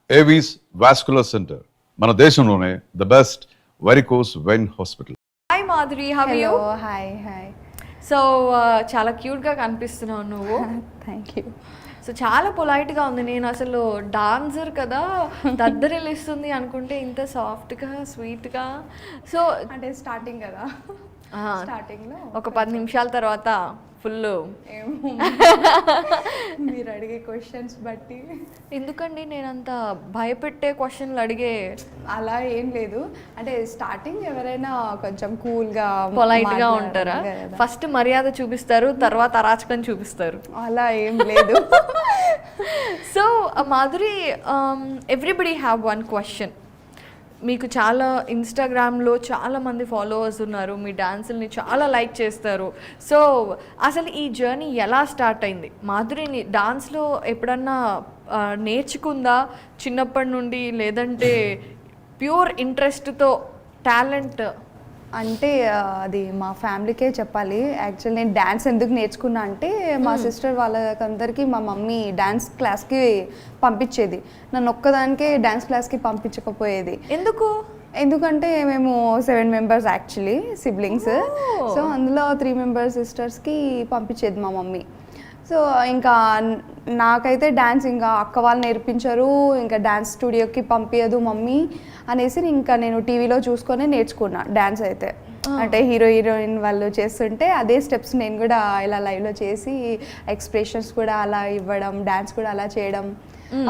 Avis vascular centre, మన దేశంలోనే the best varicose vein hospital. Hi Madhuri, how are you? Hi. So చాలా క్యూట్గా కనిపిస్తున్నావు నువ్వు. Thank you. సో చాలా పొలైట్గా ఉంది. నేను అసలు డాన్సర్ కదా దద్దరిల్లిస్తుంది అనుకుంటే ఇంత సాఫ్ట్గా స్వీట్గా. సో అంటే స్టార్టింగ్ కదా, స్టార్టింగ్లో ఒక 10 నిమిషాల తర్వాత ఫుల్ ఏమో మీరు అడిగే క్వశ్చన్స్ బట్టి. ఎందుకండి నేను అంత భయపెట్టే క్వశ్చన్లు అడిగే? అలా ఏం లేదు, అంటే స్టార్టింగ్ ఎవరైనా కొంచెం కూల్గా పొలైట్గా ఉంటారా? ఫస్ట్ మర్యాద చూపిస్తారు, తర్వాత అరాచకం చూపిస్తారు. అలా ఏం లేదు. So Madhuri, everybody have one question. మీకు చాలా ఇన్స్టాగ్రామ్లో చాలామంది ఫాలోవర్స్ ఉన్నారు, మీ డాన్సుల్ని చాలా లైక్ చేస్తారు. సో అసలు ఈ జర్నీ ఎలా స్టార్ట్ అయింది? మాధురిని డాన్స్లో ఎప్పుడన్నా నేర్చుకుందా చిన్నప్పటి నుండి, లేదంటే ప్యూర్ ఇంట్రెస్ట్తో టాలెంట్? అంటే అది మా ఫ్యామిలీకే చెప్పాలి. యాక్చువల్ నేను డ్యాన్స్ ఎందుకు నేర్చుకున్నా అంటే మా సిస్టర్ వాళ్ళకందరికీ మా మమ్మీ డ్యాన్స్ క్లాస్కి పంపించేది, నన్ను ఒక్కదానికే డ్యాన్స్ క్లాస్కి పంపించకపోయేది. ఎందుకంటే మేము 7 మెంబర్స్ యాక్చువల్లీ సిబ్లింగ్స్. సో అందులో 3 మెంబర్స్ సిస్టర్స్కి పంపించేది మా మమ్మీ. సో ఇంకా నాకైతే డ్యాన్స్ ఇంకా అక్క వాళ్ళు నేర్పించరు, ఇంకా డ్యాన్స్ స్టూడియోకి పంపించదు మమ్మీ అనేసి ఇంకా నేను టీవీలో చూసుకొని నేర్చుకున్నా డ్యాన్స్ అయితే. అంటే హీరోయిన్ వాళ్ళు చేస్తుంటే అదే స్టెప్స్ నేను కూడా ఇలా లైవ్లో చేసి ఎక్స్ప్రెషన్స్ కూడా అలా ఇవ్వడం, డ్యాన్స్ కూడా అలా చేయడం,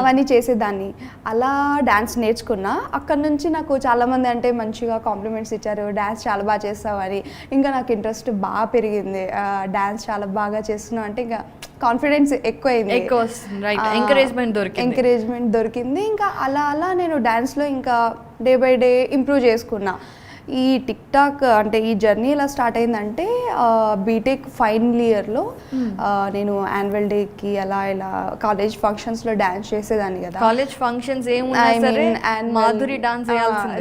అవన్నీ చేసేదాన్ని. అలా డ్యాన్స్ నేర్చుకున్నా. అక్కడ నుంచి నాకు చాలామంది అంటే మంచిగా కాంప్లిమెంట్స్ ఇచ్చారు, డ్యాన్స్ చాలా బాగా చేస్తావు అని. ఇంకా నాకు ఇంట్రెస్ట్ బాగా పెరిగింది, డ్యాన్స్ చాలా బాగా చేస్తున్నావు అంటే ఇంకా కాన్ఫిడెన్స్ ఎక్కువైంది, ఎంకరేజ్మెంట్ దొరికింది. ఇంకా అలా నేను డ్యాన్స్లో ఇంకా డే బై డే ఇంప్రూవ్ చేసుకున్నా. ఈ టిక్ టాక్ అంటే ఈ జర్నీ ఎలా స్టార్ట్ అయిందంటే బీటెక్ ఫైనల్ ఇయర్లో నేను యాన్యువల్ డేకి అలా ఇలా కాలేజ్ ఫంక్షన్స్లో డ్యాన్స్ చేసేదాన్ని కదా. కాలేజ్ ఫంక్షన్స్ మాధురి డాన్స్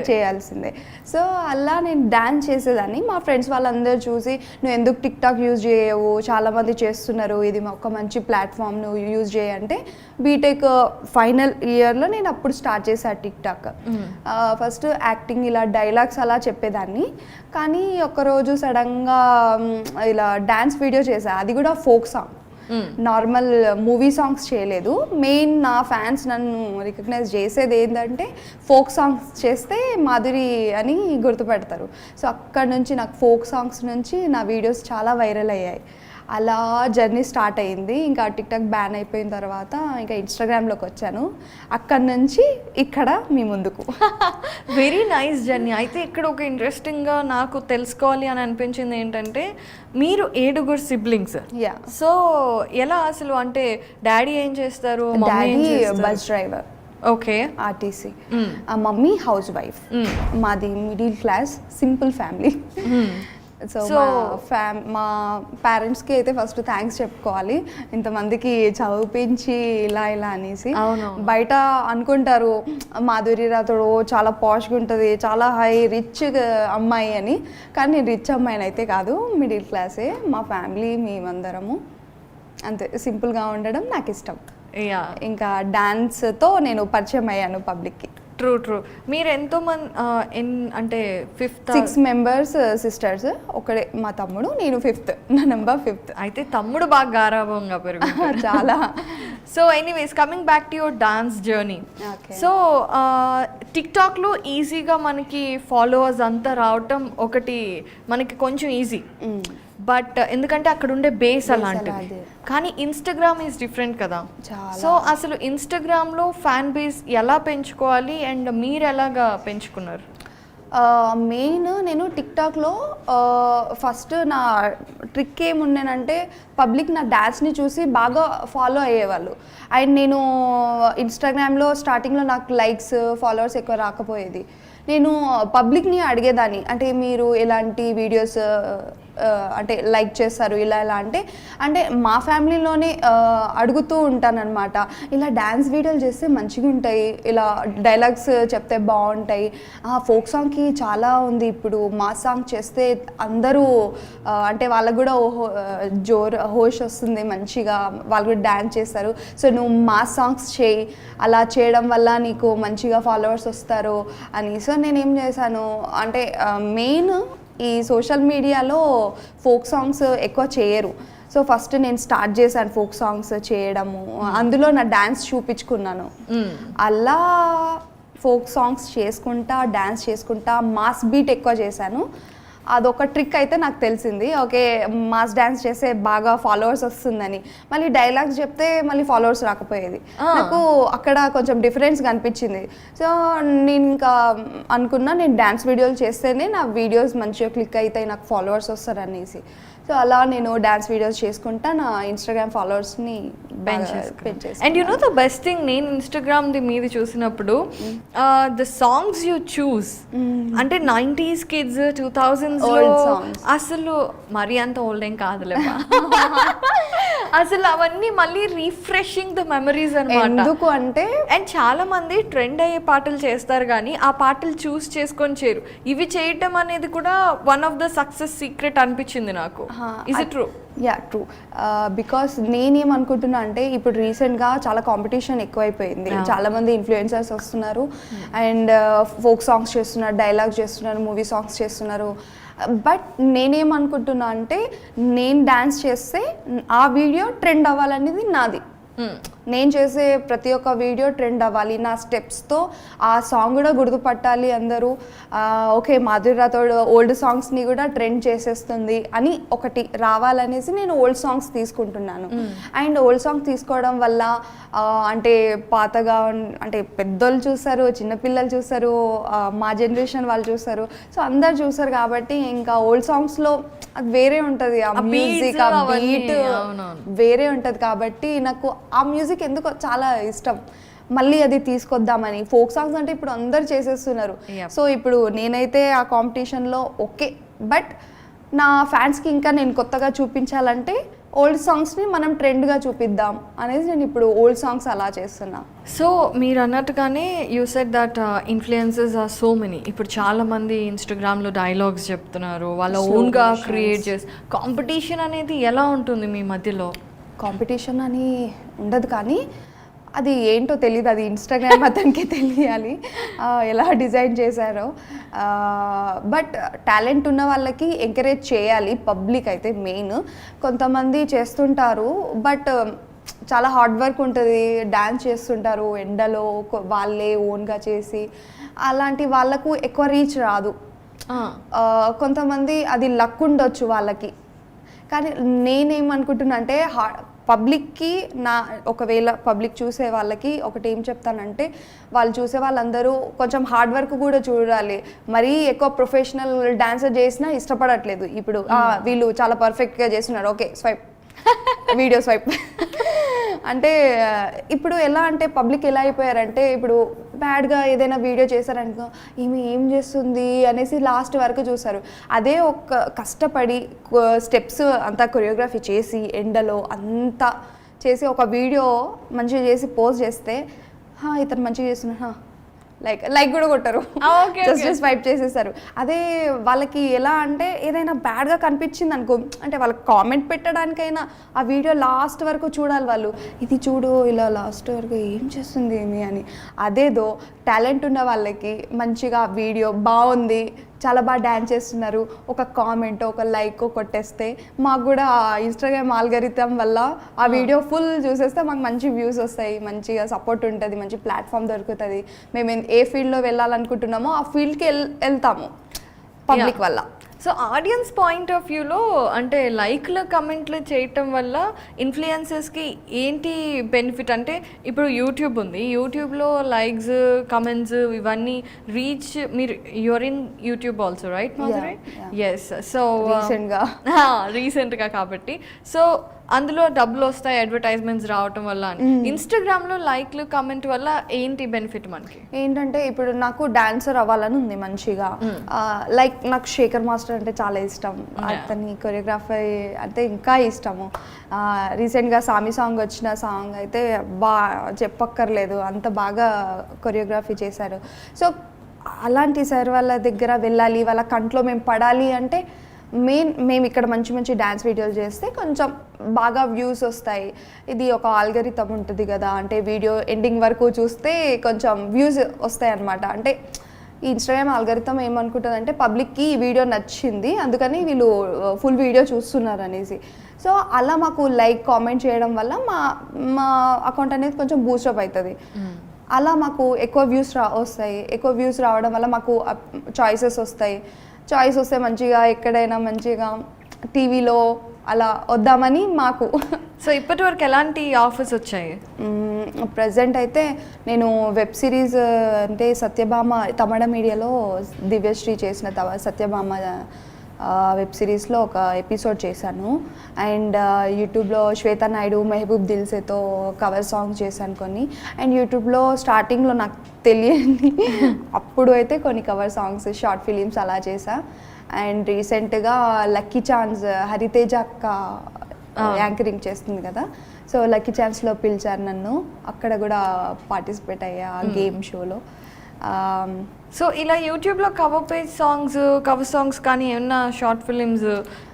చేయాల్సిందే. సో అలా నేను డ్యాన్స్ చేసేదాన్ని. మా ఫ్రెండ్స్ వాళ్ళందరూ చూసి నువ్వు ఎందుకు టిక్ టాక్ యూజ్ చేయవు, చాలామంది చేస్తున్నారు, ఇది ఒక మంచి ప్లాట్ఫామ్, నువ్వు యూజ్ చేయంటే బీటెక్ ఫైనల్ ఇయర్లో నేను అప్పుడు స్టార్ట్ చేశాను టిక్ టాక్. ఫస్ట్ యాక్టింగ్ ఇలా డైలాగ్స్ అలా చెప్పేదాన్ని. కానీ ఒకరోజు సడన్గా ఇలా డ్యాన్స్ వీడియో చేశా, అది కూడా folk song, normal movie songs చేయలేదు. మెయిన్ నా ఫ్యాన్స్ నన్ను రికగ్నైజ్ చేసేది ఏంటంటే ఫోక్ సాంగ్స్ చేస్తే మాధురి అని గుర్తుపెడతారు. సో అక్కడ నుంచి నాకు ఫోక్ సాంగ్స్ నుంచి నా వీడియోస్ చాలా వైరల్ అయ్యాయి. అలా జర్నీ స్టార్ట్ అయింది. ఇంకా టిక్ టాక్ బ్యాన్ అయిపోయిన తర్వాత ఇంకా ఇన్స్టాగ్రామ్లోకి వచ్చాను. అక్కడ నుంచి ఇక్కడ మీ ముందుకు. Very nice journey. అయితే ఇక్కడ ఒక ఇంట్రెస్టింగ్గా నాకు తెలుసుకోవాలి అని అనిపించింది ఏంటంటే మీరు 7 సిబ్లింగ్స్. సో ఎలా అసలు అంటే డాడీ ఏం చేస్తారు? Daddy bus driver, okay, RTC. Mummy housewife. మాది middle class simple family. So మా పేరెంట్స్కి అయితే ఫస్ట్ థ్యాంక్స్ చెప్పుకోవాలి, ఇంతమందికి చదివించి ఇలా అనేసి. బయట అనుకుంటారు మాధురి రాథోడ్ చాలా పాష్గా ఉంటుంది, చాలా హై రిచ్ అమ్మాయి అని. కానీ నేను రిచ్ అమ్మాయిని అయితే కాదు, మిడిల్ క్లాసే. మా ఫ్యామిలీ మేమందరము అంతే సింపుల్గా ఉండడం నాకు ఇష్టం. ఇంకా డాన్స్తో నేను పరిచయం అయ్యాను పబ్లిక్కి. ట్రూ. మీరు ఎంతో మంది అంటే 6 మెంబర్స్ సిస్టర్స్, ఒకడే మా తమ్ముడు, నేను 5th, నా నెంబర్ 5th. అయితే తమ్ముడు బాగా గారాభంగా పెరుగుతాడు చాలా. So anyways, coming back to your dance journey. So టిక్ టాక్లో ఈజీగా మనకి ఫాలోవర్స్ అంతా రావటం ఒకటి మనకి కొంచెం ఈజీ, బట్ ఎందుకంటే అక్కడ ఉండే బేస్ అలాంటిది. కానీ ఇన్స్టాగ్రామ్ ఈజ్ డిఫరెంట్ కదా. సో అసలు ఇన్స్టాగ్రామ్లో ఫ్యాన్ బేస్ ఎలా పెంచుకోవాలి అండ్ మీరు ఎలాగా పెంచుకున్నారు? మెయిన్ నేను టిక్ టాక్లో ఫస్ట్ నా ట్రిక్ ఏముండేనంటే పబ్లిక్ నా డాన్స్ని చూసి బాగా ఫాలో అయ్యేవాళ్ళు. అండ్ నేను ఇన్స్టాగ్రామ్లో స్టార్టింగ్లో నాకు లైక్స్ ఫాలోవర్స్ ఎక్కువ రాకపోయేది. నేను పబ్లిక్ని అడిగేదాన్ని, అంటే మీరు ఎలాంటి వీడియోస్ అంటే లైక్ చేస్తారు ఇలా ఇలా అంటే మా ఫ్యామిలీలోనే అడుగుతూ ఉంటానన్నమాట, ఇలా డ్యాన్స్ వీడియోలు చేస్తే మంచిగా ఉంటాయి, ఇలా డైలాగ్స్ చెప్తే బాగుంటాయి, ఫోక్ సాంగ్కి చాలా ఉంది ఇప్పుడు, మా సాంగ్ చేస్తే అందరూ అంటే వాళ్ళకు కూడా హోష్ వస్తుంది మంచిగా, వాళ్ళు కూడా డ్యాన్స్ చేస్తారు, సో నువ్వు మా సాంగ్స్ చేయి, అలా చేయడం వల్ల నీకు మంచిగా ఫాలోవర్స్ వస్తారు అని. సో నేనేం చేశాను అంటే మెయిన్ ఈ సోషల్ మీడియాలో ఫోక్ సాంగ్స్ ఎక్కువ చేయరు, సో ఫస్ట్ నేను స్టార్ట్ చేశాను ఫోక్ సాంగ్స్ చేయడము, అందులో నా డ్యాన్స్ చూపించుకున్నాను, అలా ఫోక్ సాంగ్స్ చేసుకుంటా డ్యాన్స్ చేసుకుంటా మాస్ బీట్ ఎక్కువ చేశాను. అదొక ట్రిక్ అయితే నాకు తెలిసింది, ఓకే మాస్ డ్యాన్స్ చేస్తే బాగా ఫాలోవర్స్ వస్తుందని. మళ్ళీ డైలాగ్స్ చెప్తే మళ్ళీ ఫాలోవర్స్ రాకపోయేది, నాకు అక్కడ కొంచెం డిఫరెన్స్ కనిపించింది. సో నేను ఇంకా అనుకున్నా నేను డ్యాన్స్ వీడియోలు చేస్తేనే నా వీడియోస్ మంచిగా క్లిక్ అవుతాయి, నాకు ఫాలోవర్స్ వస్తారు అనేసి. సో అలా నేను డ్యాన్స్ వీడియోస్ చేసుకుంటా నా ఇన్స్టాగ్రామ్ ఫాలోవర్స్ని పెంచేస్తాను. And you know the best thing, నేను ఇన్స్టాగ్రామ్ది మీది చూసినప్పుడు ద సాంగ్స్ యూ చూస్ అంటే 90s కిడ్స్ 2000s అసలు మరీ అంత ఓల్డ్ ఏం కాదులేమా అసలు అవన్నీ మళ్ళీ రీఫ్రెషింగ్ ద మెమరీస్ అన్నమాట. ఎందుకు అంటే అండ్ చాలా మంది ట్రెండ్ అయ్యే పాటలు చేస్తారు కానీ ఆ పాటలు చూస్ చేసుకొని చేయరు. ఇవి చేయటం అనేది కూడా one of the success secret అనిపించింది నాకు. Is it true? Yeah true, because నేనేమనుకుంటున్నా అంటే ఇప్పుడు రీసెంట్గా చాలా కాంపిటీషన్ ఎక్కువైపోయింది, చాలా మంది ఇన్ఫ్లుయెన్సర్స్ వస్తున్నారు అండ్ ఫోక్ సాంగ్స్ చేస్తున్నారు, డైలాగ్స్ చేస్తున్నారు, మూవీ సాంగ్స్ చేస్తున్నారు. బట్ నేనేమనుకుంటున్నా అంటే నేను డ్యాన్స్ చేస్తే ఆ వీడియో ట్రెండ్ అవ్వాలనేది నాది. నేను చేసే ప్రతి ఒక్క వీడియో ట్రెండ్ అవ్వాలి, నా స్టెప్స్తో ఆ సాంగ్ కూడా గుర్తుపట్టాలి అందరూ, ఓకే మాధురి రాథోడ్ ఓల్డ్ సాంగ్స్ని కూడా ట్రెండ్ చేసేస్తుంది అని ఒకటి రావాలనేసి నేను ఓల్డ్ సాంగ్స్ తీసుకుంటున్నాను. అండ్ ఓల్డ్ సాంగ్ తీసుకోవడం వల్ల అంటే పాతగా అంటే పెద్దోళ్ళు చూస్తారు, చిన్నపిల్లలు చూస్తారు, మా జనరేషన్ వాళ్ళు చూస్తారు, సో అందరు చూస్తారు కాబట్టి ఇంకా ఓల్డ్ సాంగ్స్లో అది వేరే ఉంటుంది, ఆ మ్యూజిక్ ఆ బీట్ వేరే ఉంటుంది కాబట్టి నాకు ఆ మ్యూజిక్ ఎందుకో చాలా ఇష్టం, మళ్ళీ అది తీసుకొద్దామని. ఫోక్ సాంగ్స్ అంటే ఇప్పుడు అందరు చేసేస్తున్నారు, సో ఇప్పుడు నేనైతే ఆ కాంపిటీషన్లో ఓకే, బట్ నా ఫ్యాన్స్కి ఇంకా నేను కొత్తగా చూపించాలంటే ఓల్డ్ సాంగ్స్ని మనం ట్రెండ్గా చూపిద్దాం అనేది నేను ఇప్పుడు ఓల్డ్ సాంగ్స్ అలా చేస్తున్నా. సో మీరు అన్నట్టుగానే you said that influences are so many. ఇప్పుడు చాలా మంది ఇన్స్టాగ్రామ్లో డైలాగ్స్ చెప్తున్నారు, వాళ్ళ ఓన్గా క్రియేట్ చేసి. కాంపిటీషన్ అనేది ఎలా ఉంటుంది మీ మధ్యలో? కాంపిటీషన్ అని ఉండదు కానీ అది ఏంటో తెలియదు, అది ఇన్స్టాగ్రామ్ అతనికి తెలియాలి ఎలా డిజైన్ చేశారో. బట్ టాలెంట్ ఉన్న వాళ్ళకి ఎంకరేజ్ చేయాలి పబ్లిక్ అయితే మెయిన్. కొంతమంది చేస్తుంటారు బట్ చాలా హార్డ్ వర్క్ ఉంటుంది, డ్యాన్స్ చేస్తుంటారు ఎండలో వాళ్ళే ఓన్గా చేసి, అలాంటి వాళ్ళకు ఎక్కువ రీచ్ రాదు. కొంతమంది అది లక్ ఉండొచ్చు వాళ్ళకి, కానీ నేనేమనుకుంటున్నా అంటే పబ్లిక్కి ఒకవేళ పబ్లిక్ చూసే వాళ్ళకి ఒకటి ఏం చెప్తానంటే, వాళ్ళు చూసే వాళ్ళందరూ కొంచెం హార్డ్ వర్క్ కూడా చూడాలి. మరీ ఎక్కువ ప్రొఫెషనల్ డాన్సర్ చేసినా ఇష్టపడట్లేదు. ఇప్పుడు వీళ్ళు చాలా పర్ఫెక్ట్గా చేస్తున్నారు, ఓకే స్వైప్ వీడియో స్వైప్ అంటే ఇప్పుడు ఎలా అంటే పబ్లిక్ ఎలా అయిపోయారంటే, ఇప్పుడు బ్యాడ్గా ఏదైనా వీడియో చేశారనుకో ఈమె ఏం చేస్తుంది అనేసి లాస్ట్ వరకు చూస్తారు. అదే ఒక కష్టపడి స్టెప్స్ అంతా కొరియోగ్రఫీ చేసి ఎండలో అంతా చేసి ఒక వీడియో మంచిగా చేసి పోస్ట్ చేస్తే ఇతను మంచిగా చేస్తున్నా లైక్ కూడా కొట్టరు, జస్ట్ స్వైప్ చేసేస్తారు. అదే వాళ్ళకి ఎలా అంటే ఏదైనా బ్యాడ్గా కనిపించింది అనుకో, అంటే వాళ్ళకి కామెంట్ పెట్టడానికైనా ఆ వీడియో లాస్ట్ వరకు చూడాలి వాళ్ళు, ఇది చూడు ఇలా లాస్ట్ వరకు ఏం చేస్తుంది ఏమి అని. అదేదో టాలెంట్ ఉన్న వాళ్ళకి మంచిగా వీడియో బాగుంది, చాలా బాగా డ్యాన్స్ చేస్తున్నారు, ఒక కామెంట్ ఒక లైక్ కొట్టేస్తే మాకు కూడా ఇన్స్టాగ్రామ్ ఆల్గరిథం వల్ల ఆ వీడియో ఫుల్ చూసేస్తే మాకు మంచి వ్యూస్ వస్తాయి, మంచిగా సపోర్ట్ ఉంటుంది, మంచి ప్లాట్ఫామ్ దొరుకుతుంది. మేము ఏ ఫీల్డ్లో వెళ్ళాలనుకుంటున్నామో ఆ ఫీల్డ్కి వెళ్తాము పబ్లిక్ వల్ల. సో ఆడియన్స్ పాయింట్ ఆఫ్ వ్యూలో అంటే లైక్లు కమెంట్లు చేయటం వల్ల ఇన్ఫ్లుయెన్సర్స్కి ఏంటి బెనిఫిట్ అంటే, ఇప్పుడు యూట్యూబ్ ఉంది, యూట్యూబ్లో లైక్స్ కమెంట్స్ ఇవన్నీ రీచ్, మీరు you are in YouTube also right Madhuri? Yes. So రీసెంట్గా కాబట్టి సో అందులో డబ్బులు వస్తాయి అడ్వర్టైజ్మెంట్స్ రావటం వల్ల అని. ఇన్స్టాగ్రామ్లో లైక్లు కమెంట్ వల్ల ఏంటి బెనిఫిట్ మనకి? ఏంటంటే ఇప్పుడు నాకు డాన్సర్ అవ్వాలని ఉంది మంచిగా. లైక్ నాకు శేఖర్ మాస్టర్ అంటే చాలా ఇష్టం, అతని కొరియోగ్రఫీ అంటే ఇంకా ఇష్టము. రీసెంట్గా సామి సాంగ్ వచ్చిన సాంగ్ అయితే చెప్పక్కర్లేదు, అంత బాగా కొరియోగ్రఫీ చేశారు. సో అలాంటి సార్ వాళ్ళ దగ్గర వెళ్ళాలి, వాళ్ళ కంట్లో మేము పడాలి అంటే మేము ఇక్కడ మంచి మంచి డ్యాన్స్ వీడియోలు చేస్తే కొంచెం బాగా వ్యూస్ వస్తాయి. ఇది ఒక ఆల్గరిథం ఉంటుంది కదా, అంటే వీడియో ఎండింగ్ వరకు చూస్తే కొంచెం వ్యూస్ వస్తాయి అన్నమాట. అంటే ఈ ఇన్స్టాగ్రామ్ ఆల్గరిథం ఏమనుకుంటుంది అంటే పబ్లిక్కి ఈ వీడియో నచ్చింది అందుకని వీళ్ళు ఫుల్ వీడియో చూస్తున్నారు అనేసి. సో అలా మాకు లైక్ కామెంట్ చేయడం వల్ల మా అకౌంట్ అనేది కొంచెం బూస్టప్ అవుతుంది. అలా మాకు ఎక్కువ వ్యూస్ వస్తాయి. ఎక్కువ వ్యూస్ రావడం వల్ల మాకు చాయిసెస్ వస్తాయి. చాయిస్ వస్తే మంచిగా ఎక్కడైనా మంచిగా టీవీలో అలా వద్దామని మాకు. సో ఇప్పటి వరకు ఎలాంటి ఆఫర్స్ వచ్చాయి? ప్రజెంట్ అయితే నేను వెబ్ సిరీస్ అంటే సత్యభామ తమిళ మీడియాలో దివ్యశ్రీ చేసిన సత్యభామ వెబ్ సిరీస్లో ఒక ఎపిసోడ్ చేశాను. అండ్ యూట్యూబ్లో శ్వేతా నాయుడు మెహబూబ్ దిల్సేతో కవర్ సాంగ్స్ చేశాను కొన్ని. అండ్ యూట్యూబ్లో స్టార్టింగ్లో నాకు తెలియని అప్పుడు అయితే కొన్ని కవర్ సాంగ్స్ షార్ట్ ఫిలిమ్స్ అలా చేశా. అండ్ రీసెంట్గా లక్కీ ఛాన్స్ హరితేజ అక్క యాంకరింగ్ చేస్తుంది కదా, సో లక్కీ ఛాన్స్లో పిలిచారు నన్ను, అక్కడ కూడా పార్టిసిపేట్ అయ్యా గేమ్ షోలో. సో ఇలా యూట్యూబ్లో కవర్ సాంగ్స్ కానీ ఏమన్నా షార్ట్ ఫిలిమ్స్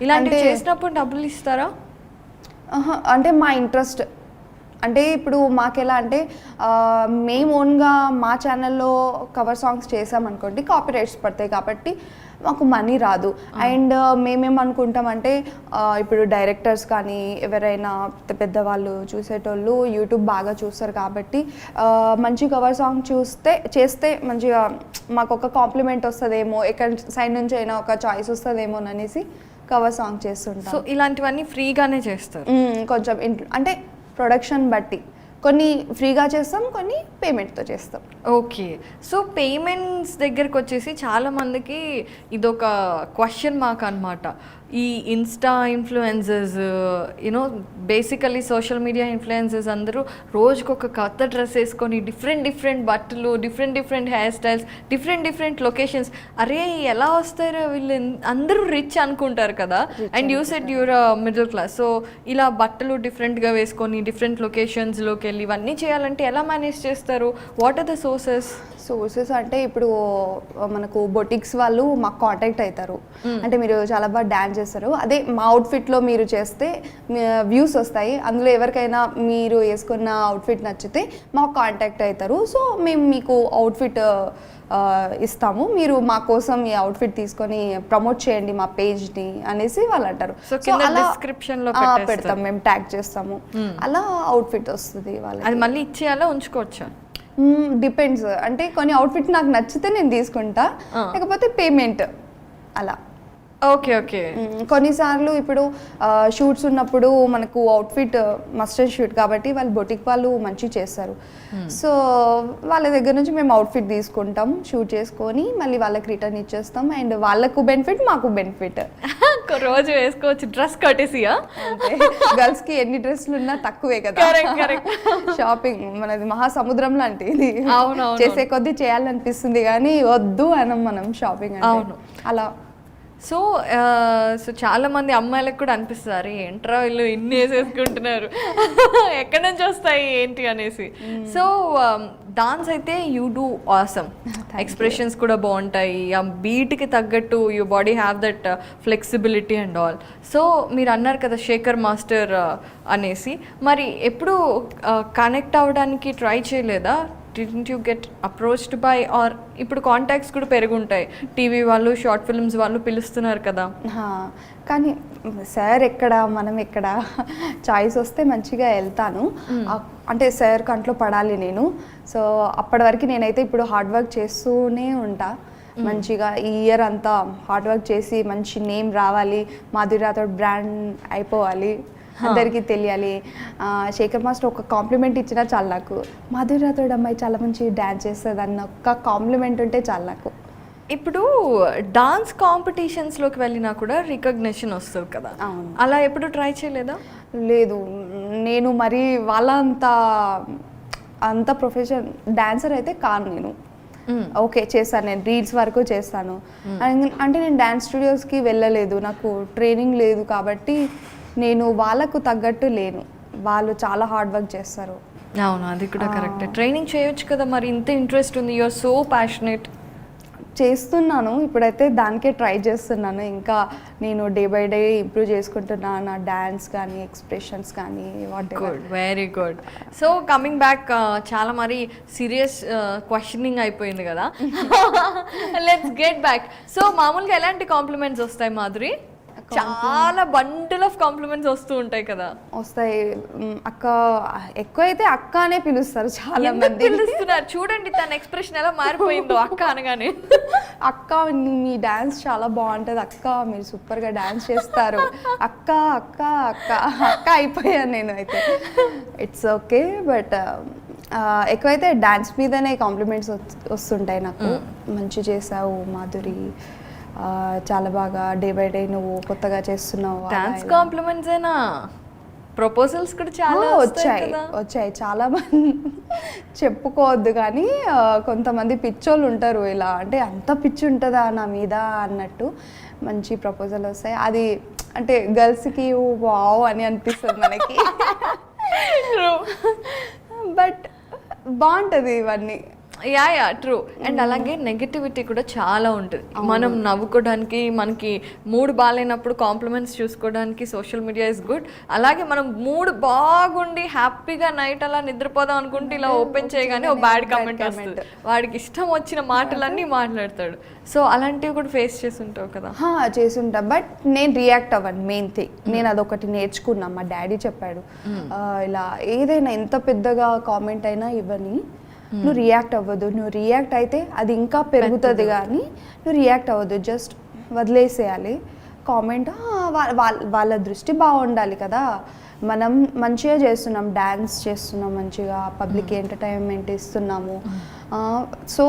ఇలాంటివి చేసినప్పుడు డబ్బులు ఇస్తారా? అంటే మా ఇంట్రెస్ట్ అంటే ఇప్పుడు మాకెలా అంటే మేము ఓన్గా మా ఛానల్లో కవర్ సాంగ్స్ చేసామనుకోండి కాపీరైట్స్ పడతాయి కాబట్టి మాకు మనీ రాదు. అండ్ మేమేమనుకుంటామంటే ఇప్పుడు డైరెక్టర్స్ కానీ ఎవరైనా పెద్దవాళ్ళు చూసేటోళ్ళు యూట్యూబ్ బాగా చూస్తారు కాబట్టి మంచి కవర్ సాంగ్ చేస్తే మంచిగా మాకు ఒక కాంప్లిమెంట్ వస్తుందేమో, ఎక్కడి సైడ్ నుంచి అయినా ఒక చాయిస్ వస్తుందేమో అనేసి కవర్ సాంగ్ చేస్తుంటాం. సో ఇలాంటివన్నీ ఫ్రీగానే చేస్తారు? కొంచెం అంటే ప్రొడక్షన్ బట్టి కొన్ని ఫ్రీగా చేస్తాం, కొన్ని పేమెంట్తో చేస్తాం. ఓకే. సో పేమెంట్స్ దగ్గరకు వచ్చేసి చాలామందికి ఇదొక క్వశ్చన్ మార్క్ అనమాట. ఈ insta influencers you know basically social media influencers అందరూ రోజుకొక కొత్త డ్రెస్ వేసుకొని డిఫరెంట్ బట్టలు, different hair styles, different locations. అరే ఎలా వస్తారు వీళ్ళు, అందరూ రిచ్ అనుకుంటారు కదా. And you said your middle class. So ఇలా బట్టలు డిఫరెంట్గా వేసుకొని డిఫరెంట్ లొకేషన్స్లోకి వెళ్ళి ఇవన్నీ చేయాలంటే ఎలా మేనేజ్ చేస్తారు? వాట్ ఆర్ ద సోర్సెస్ అంటే ఇప్పుడు మనకు బొటిక్స్ వాళ్ళు మాకు కాంటాక్ట్ అవుతారు. అంటే మీరు చాలా బాగా డ్యాన్స్ చేస్తారు, అదే మా అవుట్ఫిట్లో మీరు చేస్తే వ్యూస్ వస్తాయి, అందులో ఎవరికైనా మీరు వేసుకున్న అవుట్ఫిట్ నచ్చితే మాకు కాంటాక్ట్ అవుతారు. సో మేము మీకు అవుట్ఫిట్ ఇస్తాము, మీరు మా కోసం ఈ అవుట్ఫిట్ తీసుకొని ప్రమోట్ చేయండి మా పేజ్ని అనేసి వాళ్ళు అంటారు. సో డిస్క్రిప్షన్లో పెడతాం, మేము ట్యాగ్ చేస్తాము, అలా అవుట్ఫిట్ వస్తుంది వాళ్ళకి. అది మళ్ళీ ఇచ్చేయాలా ఉంచుకోవచ్చా? డిపెండ్స్. అంటే కొన్ని అవుట్ఫిట్ నాకు నచ్చితే నేను తీసుకుంటా, లేకపోతే పేమెంట్ అలా. ఓకే. కొన్నిసార్లు ఇప్పుడు షూట్స్ ఉన్నప్పుడు మనకు అవుట్ఫిట్ మస్టర్డ్ షూట్ కాబట్టి వాళ్ళు బొటిక్ వాళ్ళు మంచిగా చేస్తారు. సో వాళ్ళ దగ్గర నుంచి మేము అవుట్ఫిట్ తీసుకుంటాం, షూట్ చేసుకొని మళ్ళీ వాళ్ళకి రిటర్న్ ఇచ్చేస్తాం. అండ్ వాళ్ళకు బెనిఫిట్, మాకు బెనిఫిట్. రోజు వేసుకోవచ్చు. డ్రెస్ కట్టేసియా? గర్ల్స్ కి ఎన్ని డ్రెస్లు ఉన్నా తక్కువే కదా. షాపింగ్ మనది మహాసముద్రం లాంటిది, చేసే కొద్దీ చేయాలనిపిస్తుంది కానీ వద్దు అనం మనం షాపింగ్ అంటే అలా. సో చాలా మంది అమ్మాయిలకు కూడా అనిపిస్తారు ఏంట్రా వీళ్ళు ఇన్ని వేసేసుకుంటున్నారు, ఎక్కడి నుంచి వస్తాయి ఏంటి అనేసి. సో డాన్స్ అయితే యూ డూ ఆసమ్, ఎక్స్ప్రెషన్స్ కూడా బాగుంటాయి, ఆ బీట్కి తగ్గట్టు you body have that flexibility and all. So మీరు అన్నారు కదా శేఖర్ మాస్టర్ అనేసి, మరి ఎప్పుడు కనెక్ట్ అవ్వడానికి ట్రై చేయలేదా? Didn't you get approached by, or ఇప్పుడు కాంటాక్ట్స్ కూడా పెరుగుంటాయి, టీవీ వాళ్ళు షార్ట్ ఫిల్మ్స్ వాళ్ళు పిలుస్తున్నారు కదా. కానీ సార్ ఎక్కడ మనం ఎక్కడ, చాయిస్ వస్తే మంచిగా వెళ్తాను. అంటే సార్ కంట్లో పడాలి నేను. సో అప్పటి వరకు నేనైతే ఇప్పుడు హార్డ్ వర్క్ చేస్తూనే ఉంటా, మంచిగా ఈ ఇయర్ అంతా హార్డ్ వర్క్ చేసి మంచి నేమ్ రావాలి, మాధురి రాథోడ్ బ్రాండ్ అయిపోవాలి, అందరికీ తెలియాలి. శేఖర్ మాస్టర్ ఒక కాంప్లిమెంట్ ఇచ్చినా చాలు నాకు, మాధురి రాథోడ్ అమ్మాయి చాలా మంచి డ్యాన్స్ చేస్తుంది అన్న ఒక్క కాంప్లిమెంట్ ఉంటే చాలు నాకు. ఇప్పుడు డాన్స్ కాంపిటీషన్స్లోకి వెళ్ళినా కూడా రికగ్నిషన్ వస్తుంది కదా, అవును. అలా ఎప్పుడు ట్రై చేయలేదా? లేదు, నేను మరి వాళ్ళ అంత ప్రొఫెషన్ డాన్సర్ అయితే కాను నేను. ఓకే చేస్తాను, నేను రీల్స్ వరకు చేస్తాను. అంటే నేను డ్యాన్స్ స్టూడియోస్కి వెళ్ళలేదు, నాకు ట్రైనింగ్ లేదు కాబట్టి నేను వాళ్ళకు తగ్గట్టు లేను. వాళ్ళు చాలా హార్డ్ వర్క్ చేస్తారు. అవును, అది కూడా కరెక్ట్. ట్రైనింగ్ చేయొచ్చు కదా, మరి ఇంత ఇంట్రెస్ట్ ఉంది, యూఆర్ సో ప్యాషనేట్. చేస్తున్నాను, ఇప్పుడైతే దానికే ట్రై చేస్తున్నాను. ఇంకా నేను డే బై డే ఇంప్రూవ్ చేసుకుంటున్నాను, నా డాన్స్ కానీ ఎక్స్ప్రెషన్స్ కానీ what ever. Good, very good. So coming back, చాలా మరి సీరియస్ క్వశ్చనింగ్ అయిపోయింది కదా. Let's get back. సో మామూలుగా ఎలాంటి కాంప్లిమెంట్స్ వస్తాయి మాధురి? చాలా బండిల్ ఆఫ్ కాంప్లిమెంట్స్ వస్తూ ఉంటాయి కదా. వస్తాయి అక్క, ఎక్కువ అయితే అక్క అనే పిలుస్తారు చాలా ఎందుకు మంది. పిలుస్తున్నారు చూడండి, తన ఎక్స్ప్రెషన్ ఎలా మారిపోయిందో అక్క అనగానే. అక్క మీ డాన్స్ చాలా బాగుంటుంది అక్క, మీరు సూపర్గా డాన్స్ చేస్తారు అక్క అక్క అక్క అక్క అయిపోయాను నేను అయితే. ఇట్స్ ఓకే, బట్ ఎక్కువైతే డాన్స్ మీదనే కాంప్లిమెంట్స్ వస్తుంటాయి నాకు. మంచి చేసావు మాధురి, చాలా బాగా డే బై డే నువ్వు కొత్తగా చేస్తున్నావు. డాన్స్ కాంప్లిమెంట్స్ అయినా ప్రపోజల్స్ కూడా చాలా వచ్చాయి చాలా మంది. చెప్పుకోవద్దు కానీ కొంతమంది పిచ్చోళ్ళు ఉంటారు, ఇలా అంటే అంత పిచ్చి ఉంటుందా నా మీద అన్నట్టు మంచి ప్రపోజల్ వస్తాయి. అది అంటే గర్ల్స్కి వావ్ అని అనిపిస్తుంది మనకి. బట్ బాగుంటుంది ఇవన్నీ. Yeah true. అండ్ అలాగే నెగటివిటీ కూడా చాలా ఉంటుంది. మనం నవ్వుకోవడానికి, మనకి మూడ్ బాగాలేనప్పుడు కాంప్లిమెంట్స్ చూసుకోవడానికి సోషల్ మీడియా ఇస్ గుడ్. అలాగే మనం మూడ్ బాగుండి హ్యాపీగా నైట్ అలా నిద్రపోదాం అనుకుంటే ఇలా ఓపెన్ చేయగానే ఓ బ్యాడ్ కామెంట్ వస్తుంది, వాడికి ఇష్టం వచ్చిన మాటలన్నీ మాట్లాడతాడు. సో అలాంటివి కూడా ఫేస్ చేస్తుంటావు కదా? చేసుంటా, బట్ నేను రియాక్ట్ అవ్వను. మెయిన్ థింగ్ నేను అదొకటి నేర్చుకున్నా, మా డాడీ చెప్పాడు, ఇలా ఏదైనా ఎంత పెద్దగా కామెంట్ అయినా ఇవ్వని, నువ్వు రియాక్ట్ అవ్వద్దు. నువ్వు రియాక్ట్ అయితే అది ఇంకా పెరుగుతుంది, కానీ నువ్వు రియాక్ట్ అవ్వద్దు, జస్ట్ వదిలేసేయాలి. కామెంట్ వాళ్ళ దృష్టి బాగుండాలి కదా. మనం మంచిగా చేస్తున్నాం, డ్యాన్స్ చేస్తున్నాం, మంచిగా పబ్లిక్ ఎంటర్టైన్మెంట్ ఇస్తున్నాము. సో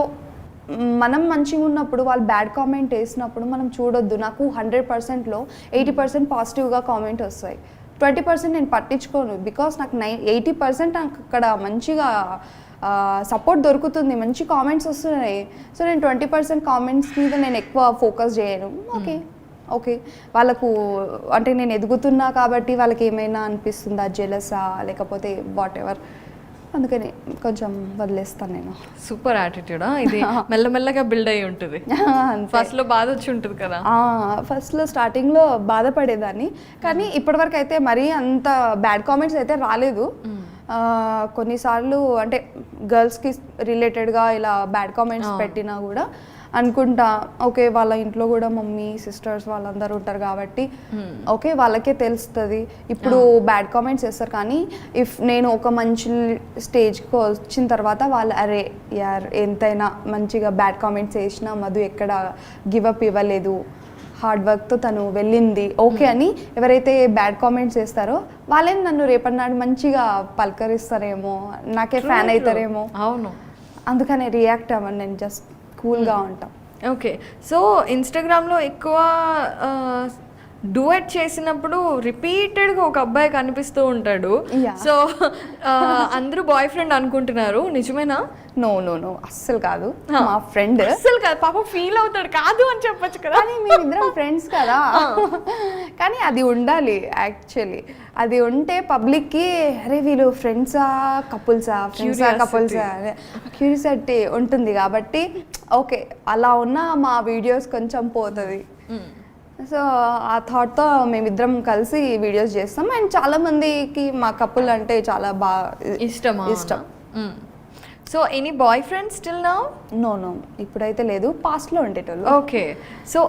మనం మంచిగా ఉన్నప్పుడు వాళ్ళు బ్యాడ్ కామెంట్ వేసినప్పుడు మనం చూడొద్దు. నాకు 100%లో 80% పాజిటివ్గా కామెంట్ వస్తాయి, 20% నేను పట్టించుకోను. బికాస్ నాకు 80% నాకు అక్కడ మంచిగా సపోర్ట్ దొరుకుతుంది, మంచి కామెంట్స్ వస్తున్నాయి. సో నేను 20% కామెంట్స్ మీద నేను ఎక్కువ ఫోకస్ చేయను. ఓకే వాళ్ళకు అంటే నేను ఎదుగుతున్నా కాబట్టి వాళ్ళకి ఏమైనా అనిపిస్తుందా, జెలసా లేకపోతే వాట్ ఎవర్, అందుకని కొంచెం వదిలేస్తాను నేను. సూపర్ యాటిట్యూడా ఇది? మెల్లమెల్లగా బిల్డ్ అయ్యి ఉంటుంది. ఫస్ట్లో బాధ వచ్చి ఉంటుంది కదా? ఫస్ట్లో స్టార్టింగ్లో బాధపడేదాన్ని, కానీ ఇప్పటివరకు అయితే మరీ అంత బ్యాడ్ కామెంట్స్ అయితే రాలేదు. కొన్నిసార్లు అంటే గర్ల్స్కి రిలేటెడ్గా ఇలా బ్యాడ్ కామెంట్స్ పెట్టినా కూడా అనుకుంటా, ఓకే వాళ్ళ ఇంట్లో కూడా మమ్మీ సిస్టర్స్ వాళ్ళందరూ ఉంటారు కాబట్టి ఓకే వాళ్ళకే తెలుస్తుంది. ఇప్పుడు బ్యాడ్ కామెంట్స్ చేస్తారు, కానీ ఇఫ్ నేను ఒక మంచి స్టేజ్కి వచ్చిన తర్వాత వాళ్ళు అరే యార్ ఎంతైనా మంచిగా బ్యాడ్ కామెంట్స్ వేసినా మధు ఎక్కడ గివప్ ఇవ్వలేదు, హార్డ్ వర్క్తో తను వెళ్ళింది ఓకే అని ఎవరైతే బ్యాడ్ కామెంట్స్ చేస్తారో వాళ్ళే నన్ను రేపటినాడు మంచిగా పలకరిస్తారేమో, నాకే ఫ్యాన్ అవుతారేమో. అవును, అందుకని రియాక్ట్ అవ్వను, నేను జస్ట్ కూల్గా ఉంటాం. ఓకే, సో ఇన్స్టాగ్రామ్లో ఎక్కువ డూయట్ చేసినప్పుడు రిపీటెడ్గా ఒక అబ్బాయి కనిపిస్తూ ఉంటాడు. సో అందరూ బాయ్ ఫ్రెండ్ అనుకుంటున్నారు, నిజమేనా? నో అస్సలు కాదు, మా ఫ్రెండ్. అస్సలు కాదు, పాప ఫీల్ అవుతాడు, కాదు అని చెప్పొచ్చు కదా. కానీ మేమిద్దరం ఫ్రెండ్స్ కదా. కానీ అది ఉండాలి యాక్చువల్లీ, అది ఉంటే పబ్లిక్కి అరే వీళ్ళు ఫ్రెండ్సా కపుల్సా క్యూరియాసిటీ ఉంటుంది కాబట్టి ఓకే అలా ఉన్న మా వీడియోస్ కొంచెం పోతుంది. సో ఆ థాట్తో మేమిద్దరం కలిసి వీడియోస్ చేస్తాం. అండ్ చాలా మందికి మా కపుల్ అంటే చాలా బాగా ఇష్టం. So any boy friend still now? No ఇప్పుడైతే లేదు, పాస్ట్లో ఉండేటోళ్ళు. ఓకే, సో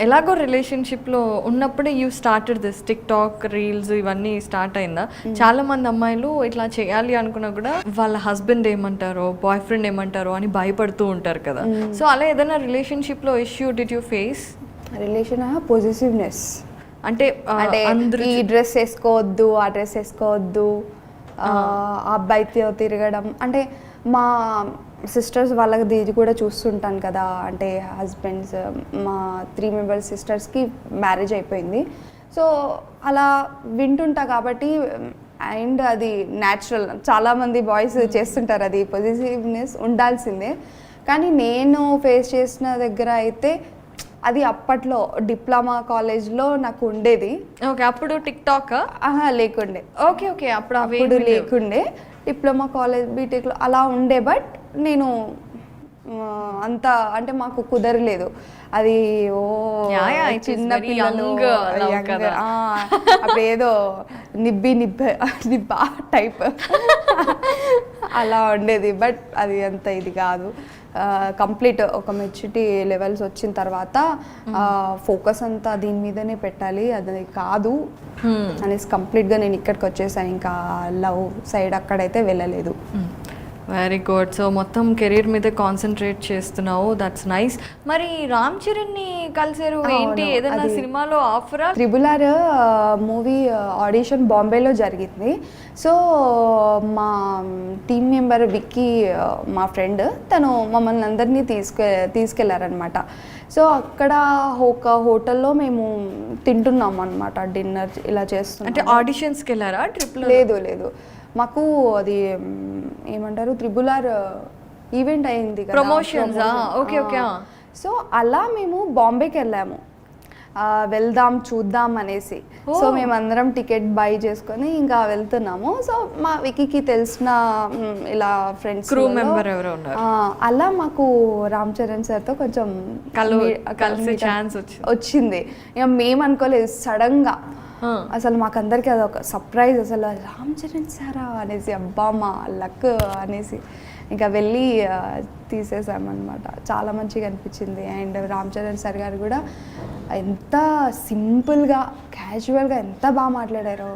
ఎలాగో రిలేషన్షిప్లో ఉన్నప్పుడే you started this TikTok reels ఇవన్నీ స్టార్ట్ అయిందా? చాలా మంది అమ్మాయిలు ఇట్లా చేయాలి అనుకున్నా కూడా వాళ్ళ హస్బెండ్ ఏమంటారో బాయ్ ఫ్రెండ్ ఏమంటారో అని భయపడుతూ ఉంటారు కదా. సో అలా ఏదైనా రిలేషన్షిప్లో issue did you face? Relation positiveness అంటే ఈ డ్రెస్ వేసుకోవద్దు, ఆ డ్రెస్ వేసుకోవద్దు, ఆ అబ్బాయితో తిరగడం. అంటే సిస్టర్స్ వాళ్ళది ఇది కూడా చూస్తుంటాను కదా, అంటే హస్బెండ్స్ మా 3 మెంబర్స్ సిస్టర్స్కి మ్యారేజ్ అయిపోయింది. సో అలా వింటుంటా కాబట్టి, అండ్ అది న్యాచురల్, చాలామంది బాయ్స్ చేస్తుంటారు, అది పొజిటివ్నెస్ ఉండాల్సిందే. కానీ నేను ఫేస్ చేసిన దగ్గర అయితే అది అప్పట్లో డిప్లొమా కాలేజ్లో నాకు ఉండేది. ఓకే, అప్పుడు టిక్ టాక్ లేకుండే. ఓకే ఓకే, అప్పుడు లేకుండే. డిప్లొమా కాలేజ్ బీటెక్లో అలా ఉండే. బట్ నేను అంత అంటే మాకు కుదరలేదు అది. ఓ చిన్న పిల్లలు అప్పుడు ఏదో నిబ్బా టైప్ అలా ఉండేది. బట్ అది అంత ఇది కాదు. కంప్లీట్ ఒక మెచ్యూరిటీ లెవెల్స్ వచ్చిన తర్వాత ఫోకస్ అంతా దీని మీదనే పెట్టాలి, అది కాదు అనేసి కంప్లీట్గా నేను ఇక్కడికి వచ్చేసాను. ఇంకా లవ్ సైడ్ అక్కడైతే వెళ్ళలేదు. Very good. సో మొత్తం కెరీర్ మీద కాన్సన్ట్రేట్ చేస్తున్నావు, దట్స్ నైస్. మరి రామ్ చరణ్ని కలిసారు ఏంటి, ఏదైనా సినిమాలో ఆఫరా? త్రిబుల్-ఆర్ మూవీ ఆడిషన్ బాంబేలో జరిగింది. సో మా టీమ్ మెంబర్ విక్కీ, మా ఫ్రెండ్, తను మమ్మల్ని అందరినీ తీసుకెళ్లారనమాట. సో అక్కడ ఒక హోటల్లో మేము తింటున్నాం అనమాట, డిన్నర్ ఇలా చేస్తున్నాం. అంటే ఆడిషన్స్కి వెళ్ళారా ట్రిప్? లేదు, మాకు అది ఏమంటారు, త్రిబుల్-ఆర్ ఈవెంట్ అయింది కదా, ప్రమోషన్స్. Okay okay. సో అలా మేము బాంబేకి వెళ్ళాము, వెళ్దాం చూద్దాం అనేసి. సో మేమందరం టికెట్ బై చేసుకొని ఇంకా వెళ్తున్నాము. సో మా వికీకి తెలిసిన ఇలా ఫ్రెండ్స్, క్రూ మెంబర్ ఎవరో ఉన్నారు. అలా మాకు రామ్ చరణ్ సార్తో కొంచెం కలిసే ఛాన్స్ వచ్చింది. ఇక మేము అనుకోలేదు, సడన్గా అసలు మాకందరికి అదొక సర్ప్రైజ్. అసలు రామ్ చరణ్ సారా అనేసి, అబ్బా మా లక్ అనేసి ఇంకా వెళ్ళి తీసేసామన్నమాట. చాలా మంచిగా అనిపించింది. అండ్ రామ్ చరణ్ సార్ గారు కూడా ఎంత సింపుల్గా క్యాజువల్గా ఎంత బాగా మాట్లాడారో,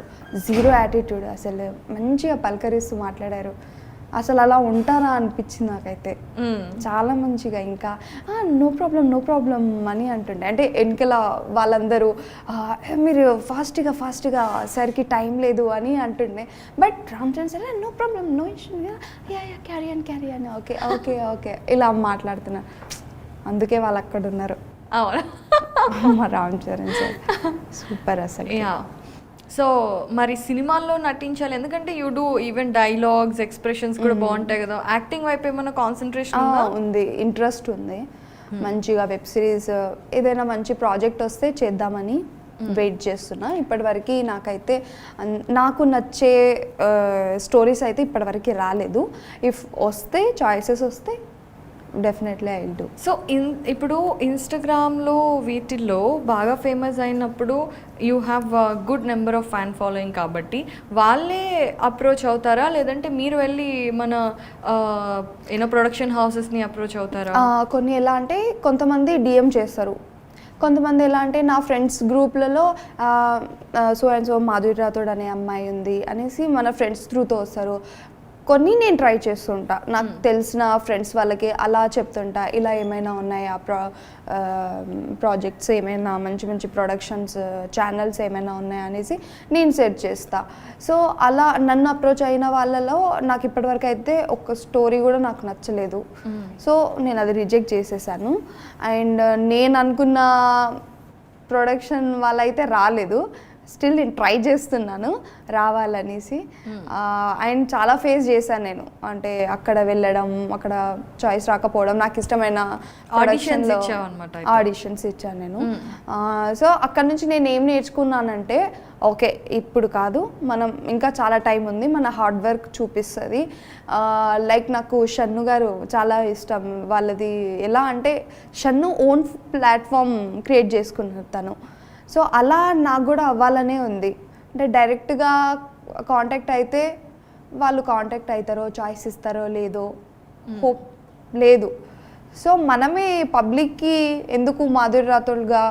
జీరో యాటిట్యూడ్, అసలు మంచిగా పలకరిస్తూ మాట్లాడారు. అసలు అలా ఉంటారా అనిపించింది నాకైతే. చాలా మంచిగా, ఇంకా నో ప్రాబ్లం అని అంటుండే. అంటే వెనకల వాళ్ళందరూ మీరు ఫాస్ట్గా సరికి టైం లేదు అని అంటుండే. But Ram Charan sir no problem, no issue, carry అని ఓకే ఇలా మాట్లాడుతున్నారు. అందుకే వాళ్ళు అక్కడ ఉన్నారు. మా రామ్ చరణ్ సార్ సూపర్ అసలు. సో మరి సినిమాల్లో నటించాలి, ఎందుకంటే you do even dialogues, expressions కూడా బాగుంటాయి కదా. యాక్టింగ్ వైపు ఏమైనా కాన్సన్ట్రేషన్ ఉంది, ఇంట్రెస్ట్ ఉంది. మంచిగా వెబ్ సిరీస్ ఏదైనా మంచి ప్రాజెక్ట్ వస్తే చేద్దామని వెయిట్ చేస్తున్నా. ఇప్పటివరకు నాకైతే నాకు నచ్చే స్టోరీస్ అయితే ఇప్పటివరకు రాలేదు. ఇఫ్ వస్తే, చాయిసెస్ వస్తే definitely I will do. So ఇప్పుడు ఇన్స్టాగ్రామ్లో వీటిల్లో బాగా ఫేమస్ అయినప్పుడు you have good number of fan following, కాబట్టి వాళ్ళే అప్రోచ్ అవుతారా, లేదంటే మీరు వెళ్ళి మన ఏదో ప్రొడక్షన్ హౌసెస్ని అప్రోచ్ అవుతారా? కొన్ని ఎలా అంటే కొంతమంది డిఎం చేస్తారు, కొంతమంది ఎలా అంటే నా ఫ్రెండ్స్ గ్రూప్లలో so and so Madhuri Rathod అనే అమ్మాయి ఉంది అనేసి మన ఫ్రెండ్స్ త్రూతో వస్తారు. కొన్ని నేను ట్రై చేస్తుంటా, నాకు తెలిసిన ఫ్రెండ్స్ వాళ్ళకి అలా చెప్తుంటా, ఇలా ఏమైనా ఉన్నాయా ప్రాజెక్ట్స్, ఏమైనా మంచి ప్రొడక్షన్స్ ఛానల్స్ ఏమైనా ఉన్నాయా అనేసి నేను సెర్చ్ చేస్తా. సో అలా నన్ను అప్రోచ్ అయిన వాళ్ళలో నాకు ఇప్పటివరకు అయితే ఒక స్టోరీ కూడా నాకు నచ్చలేదు. సో నేను అది రిజెక్ట్ చేసేసాను. అండ్ నేను అనుకున్న ప్రొడక్షన్ వాళ్ళైతే రాలేదు. స్టిల్ నేను ట్రై చేస్తున్నాను రావాలనేసి. అండ్ చాలా ఫేస్ చేశాను నేను, అంటే అక్కడ వెళ్ళడం, అక్కడ చాయిస్ రాకపోవడం, నాకు ఇష్టమైన ఆడిషన్స్ ఇచ్చాను నేను. సో అక్కడ నుంచి నేను ఏం నేర్చుకున్నానంటే, ఓకే ఇప్పుడు కాదు, మనం ఇంకా చాలా టైం ఉంది, మన హార్డ్ వర్క్ చూపిస్తుంది. లైక్ నాకు షన్ను గారు చాలా ఇష్టం. వాళ్ళది ఎలా అంటే షన్ను ఓన్ ప్లాట్ఫామ్ క్రియేట్ చేసుకున్నారు తను. సో అలా నాకు కూడా అవ్వాలనే ఉంది. అంటే డైరెక్ట్గా కాంటాక్ట్ అయితే వాళ్ళు కాంటాక్ట్ అవుతారో, చాయిస్ ఇస్తారో లేదో హోప్ లేదు. సో మనమే పబ్లిక్కి ఎందుకు మాధురి రాథోడ్గా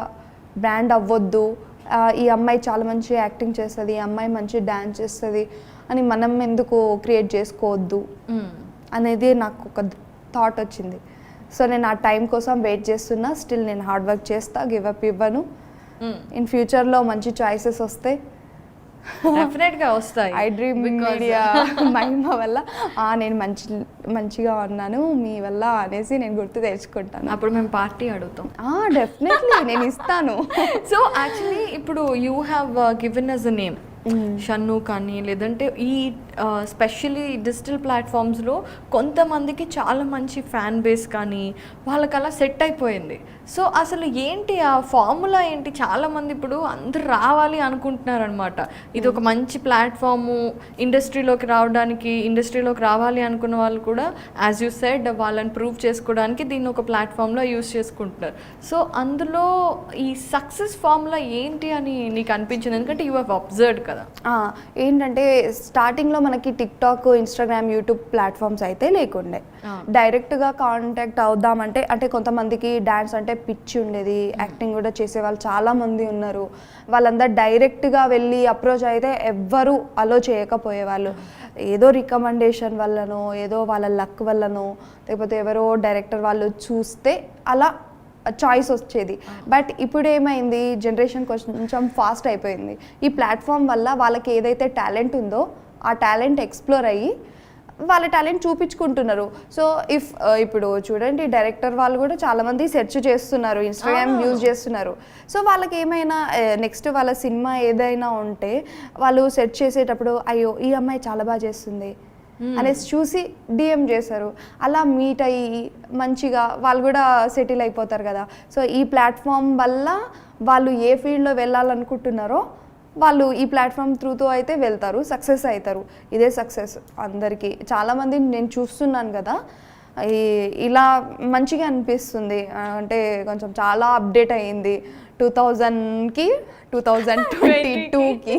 బ్రాండ్ అవ్వద్దు, ఈ అమ్మాయి చాలా మంచి యాక్టింగ్ చేస్తుంది, ఈ అమ్మాయి మంచి డ్యాన్స్ చేస్తుంది అని మనం ఎందుకు క్రియేట్ చేసుకోవద్దు అనేది నాకు ఒక థాట్ వచ్చింది. సో నేను ఆ టైం కోసం వెయిట్ చేస్తున్నా. స్టిల్ నేను హార్డ్ వర్క్ చేస్తా, గివ్ అప్ ఇవ్వను. ఇన్ ఫ్యూచర్లో మంచి చాయిసెస్ వస్తే డెఫినెట్ గా వస్తాయి. ఐ డ్రీమ్ మీడియా మహిమ వల్ల నేను మంచిగా ఉన్నాను మీ వల్ల అనేసి నేను గుర్తు తెచ్చుకుంటాను. అప్పుడు మేము పార్టీ అడుగుతాం. డెఫినెట్లీ నేను ఇస్తాను. సో యాక్చువల్లీ ఇప్పుడు you have given us a name Shannu కానీ, లేదంటే ఈ స్పెషల్లీ డిజిటల్ ప్లాట్ఫామ్స్లో కొంతమందికి చాలా మంచి ఫ్యాన్ బేస్ కానీ వాళ్ళకి అలా సెట్ అయిపోయింది. సో అసలు ఏంటి ఆ ఫార్ములా ఏంటి? చాలామంది ఇప్పుడు అందరు రావాలి అనుకుంటున్నారు అనమాట. ఇది ఒక మంచి ప్లాట్ఫాము, ఇండస్ట్రీలోకి రావాలి అనుకున్న వాళ్ళు కూడా యాజ్ యూ సెడ్ వాళ్ళని ప్రూవ్ చేసుకోవడానికి దీన్ని ఒక ప్లాట్ఫామ్లో యూస్ చేసుకుంటున్నారు. సో అందులో ఈ సక్సెస్ ఫార్ములా ఏంటి అని నీకు అనిపించింది? ఎందుకంటే యూ హ్యావ్ అబ్జర్వ్డ్ కదా. ఏంటంటే స్టార్టింగ్లో మనకి టిక్టాక్, ఇన్స్టాగ్రామ్, యూట్యూబ్ ప్లాట్ఫామ్స్ అయితే లేకుండే. డైరెక్ట్గా కాంటాక్ట్ అవుదామంటే అంటే కొంతమందికి డ్యాన్స్ అంటే పిచ్చి ఉండేది, యాక్టింగ్ కూడా చేసేవాళ్ళు చాలామంది ఉన్నారు. వాళ్ళందరూ డైరెక్ట్గా వెళ్ళి అప్రోచ్ అయితే ఎవ్వరూ అలో చేయకపోయేవాళ్ళు. ఏదో రికమెండేషన్ వల్లనో, ఏదో వాళ్ళ లక్ వల్లనో, లేకపోతే ఎవరో డైరెక్టర్ వాళ్ళు చూస్తే అలా చాయిస్ వచ్చేది. బట్ ఇప్పుడు ఏమైంది, జనరేషన్ కొంచెం ఫాస్ట్ అయిపోయింది. ఈ ప్లాట్ఫామ్ వల్ల వాళ్ళకి ఏదైతే టాలెంట్ ఉందో ఆ టాలెంట్ ఎక్స్ప్లోర్ అయ్యి వాళ్ళ టాలెంట్ చూపించుకుంటున్నారు. సో ఇప్పుడు చూడండి, డైరెక్టర్ వాళ్ళు కూడా చాలామంది సెర్చ్ చేస్తున్నారు, ఇన్స్టాగ్రామ్ యూజ్ చేస్తున్నారు. సో వాళ్ళకి ఏమైనా నెక్స్ట్ వాళ్ళ సినిమా ఏదైనా ఉంటే వాళ్ళు సెర్చ్ చేసేటప్పుడు అయ్యో ఈ అమ్మాయి చాలా బాగా చేస్తుంది అనేసి చూసి డిఎం చేశారు. అలా మీట్ అయ్యి మంచిగా వాళ్ళు కూడా సెటిల్ అయిపోతారు కదా. సో ఈ ప్లాట్ఫామ్ వల్ల వాళ్ళు ఏ ఫీల్డ్లో వెళ్ళాలనుకుంటున్నారో వాళ్ళు ఈ ప్లాట్ఫామ్ త్రూతో అయితే వెళ్తారు, సక్సెస్ అవుతారు. ఇదే సక్సెస్ అందరికీ. చాలామంది నేను చూస్తున్నాను కదా, ఇలా మంచిగా అనిపిస్తుంది. అంటే కొంచెం చాలా అప్డేట్ అయ్యింది 2000కి 2022కి.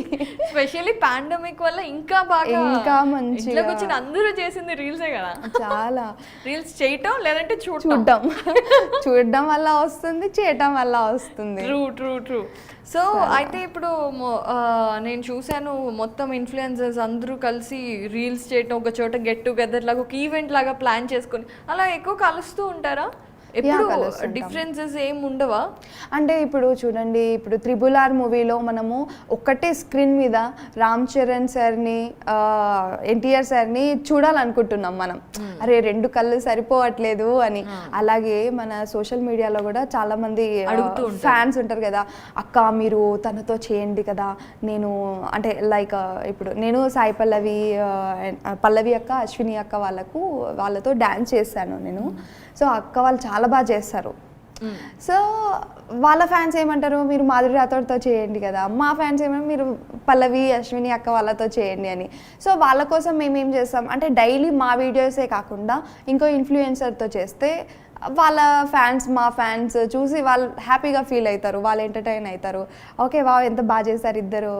స్పెషల్లీ పాండమిక్ వల్ల ఇంకా బాగా, ఇంకా మంచిగా వచ్చిన అందరూ చేసింది రీల్సే కదా. చాలా రీల్స్ చేయటం లేదంటే చూడడం వల్ల వస్తుంది, చేయటం వల్ల వస్తుంది. ట్రూ. సో అయితే ఇప్పుడు నేను చూశాను మొత్తం ఇన్ఫ్లుయెన్సర్స్ అందరూ కలిసి రీల్స్ చేయటం, ఒక చోట గెట్ టుగెదర్ లాగా ఒక ఈవెంట్ లాగా ప్లాన్ చేసుకొని అలా ఎక్కువ కలుస్తూ ఉంటారా? ఎప్పుడు డిఫరెన్సెస్ ఏం ఉండవా? అంటే ఇప్పుడు చూడండి, ఇప్పుడు RRR మూవీలో మనము ఒక్కటే స్క్రీన్ మీద రామ్ చరణ్ సార్ని, ఎన్టీఆర్ సార్ని చూడాలనుకుంటున్నాం మనం. అరే 2 కళ్ళు సరిపోవట్లేదు అని. అలాగే మన సోషల్ మీడియాలో కూడా చాలా మంది ఫ్యాన్స్ ఉంటారు కదా, అక్క మీరు తనతో చేయండి కదా. నేను అంటే లైక్ ఇప్పుడు నేను సాయి పల్లవి అక్క, అశ్విని అక్క వాళ్ళతో డాన్స్ చేశాను నేను. సో అక్క వాళ్ళు చాలా బాగా చేస్తారు. సో వాళ్ళ ఫ్యాన్స్ ఏమంటారు, మీరు మాధురి రాథోడ్తో చేయండి కదా. మా ఫ్యాన్స్ ఏమంటారు, మీరు పల్లవి, అశ్విని అక్క వాళ్ళతో చేయండి అని. సో వాళ్ళ కోసం మేమేం చేస్తాం అంటే డైలీ మా వీడియోసే కాకుండా ఇంకో ఇన్ఫ్లుయెన్సర్తో చేస్తే వాళ్ళ ఫ్యాన్స్, మా ఫ్యాన్స్ చూసి వాళ్ళు హ్యాపీగా ఫీల్ అవుతారు, వాళ్ళు ఎంటర్టైన్ అవుతారు. ఓకే ఎంత బాగా చేశారు ఇద్దరు,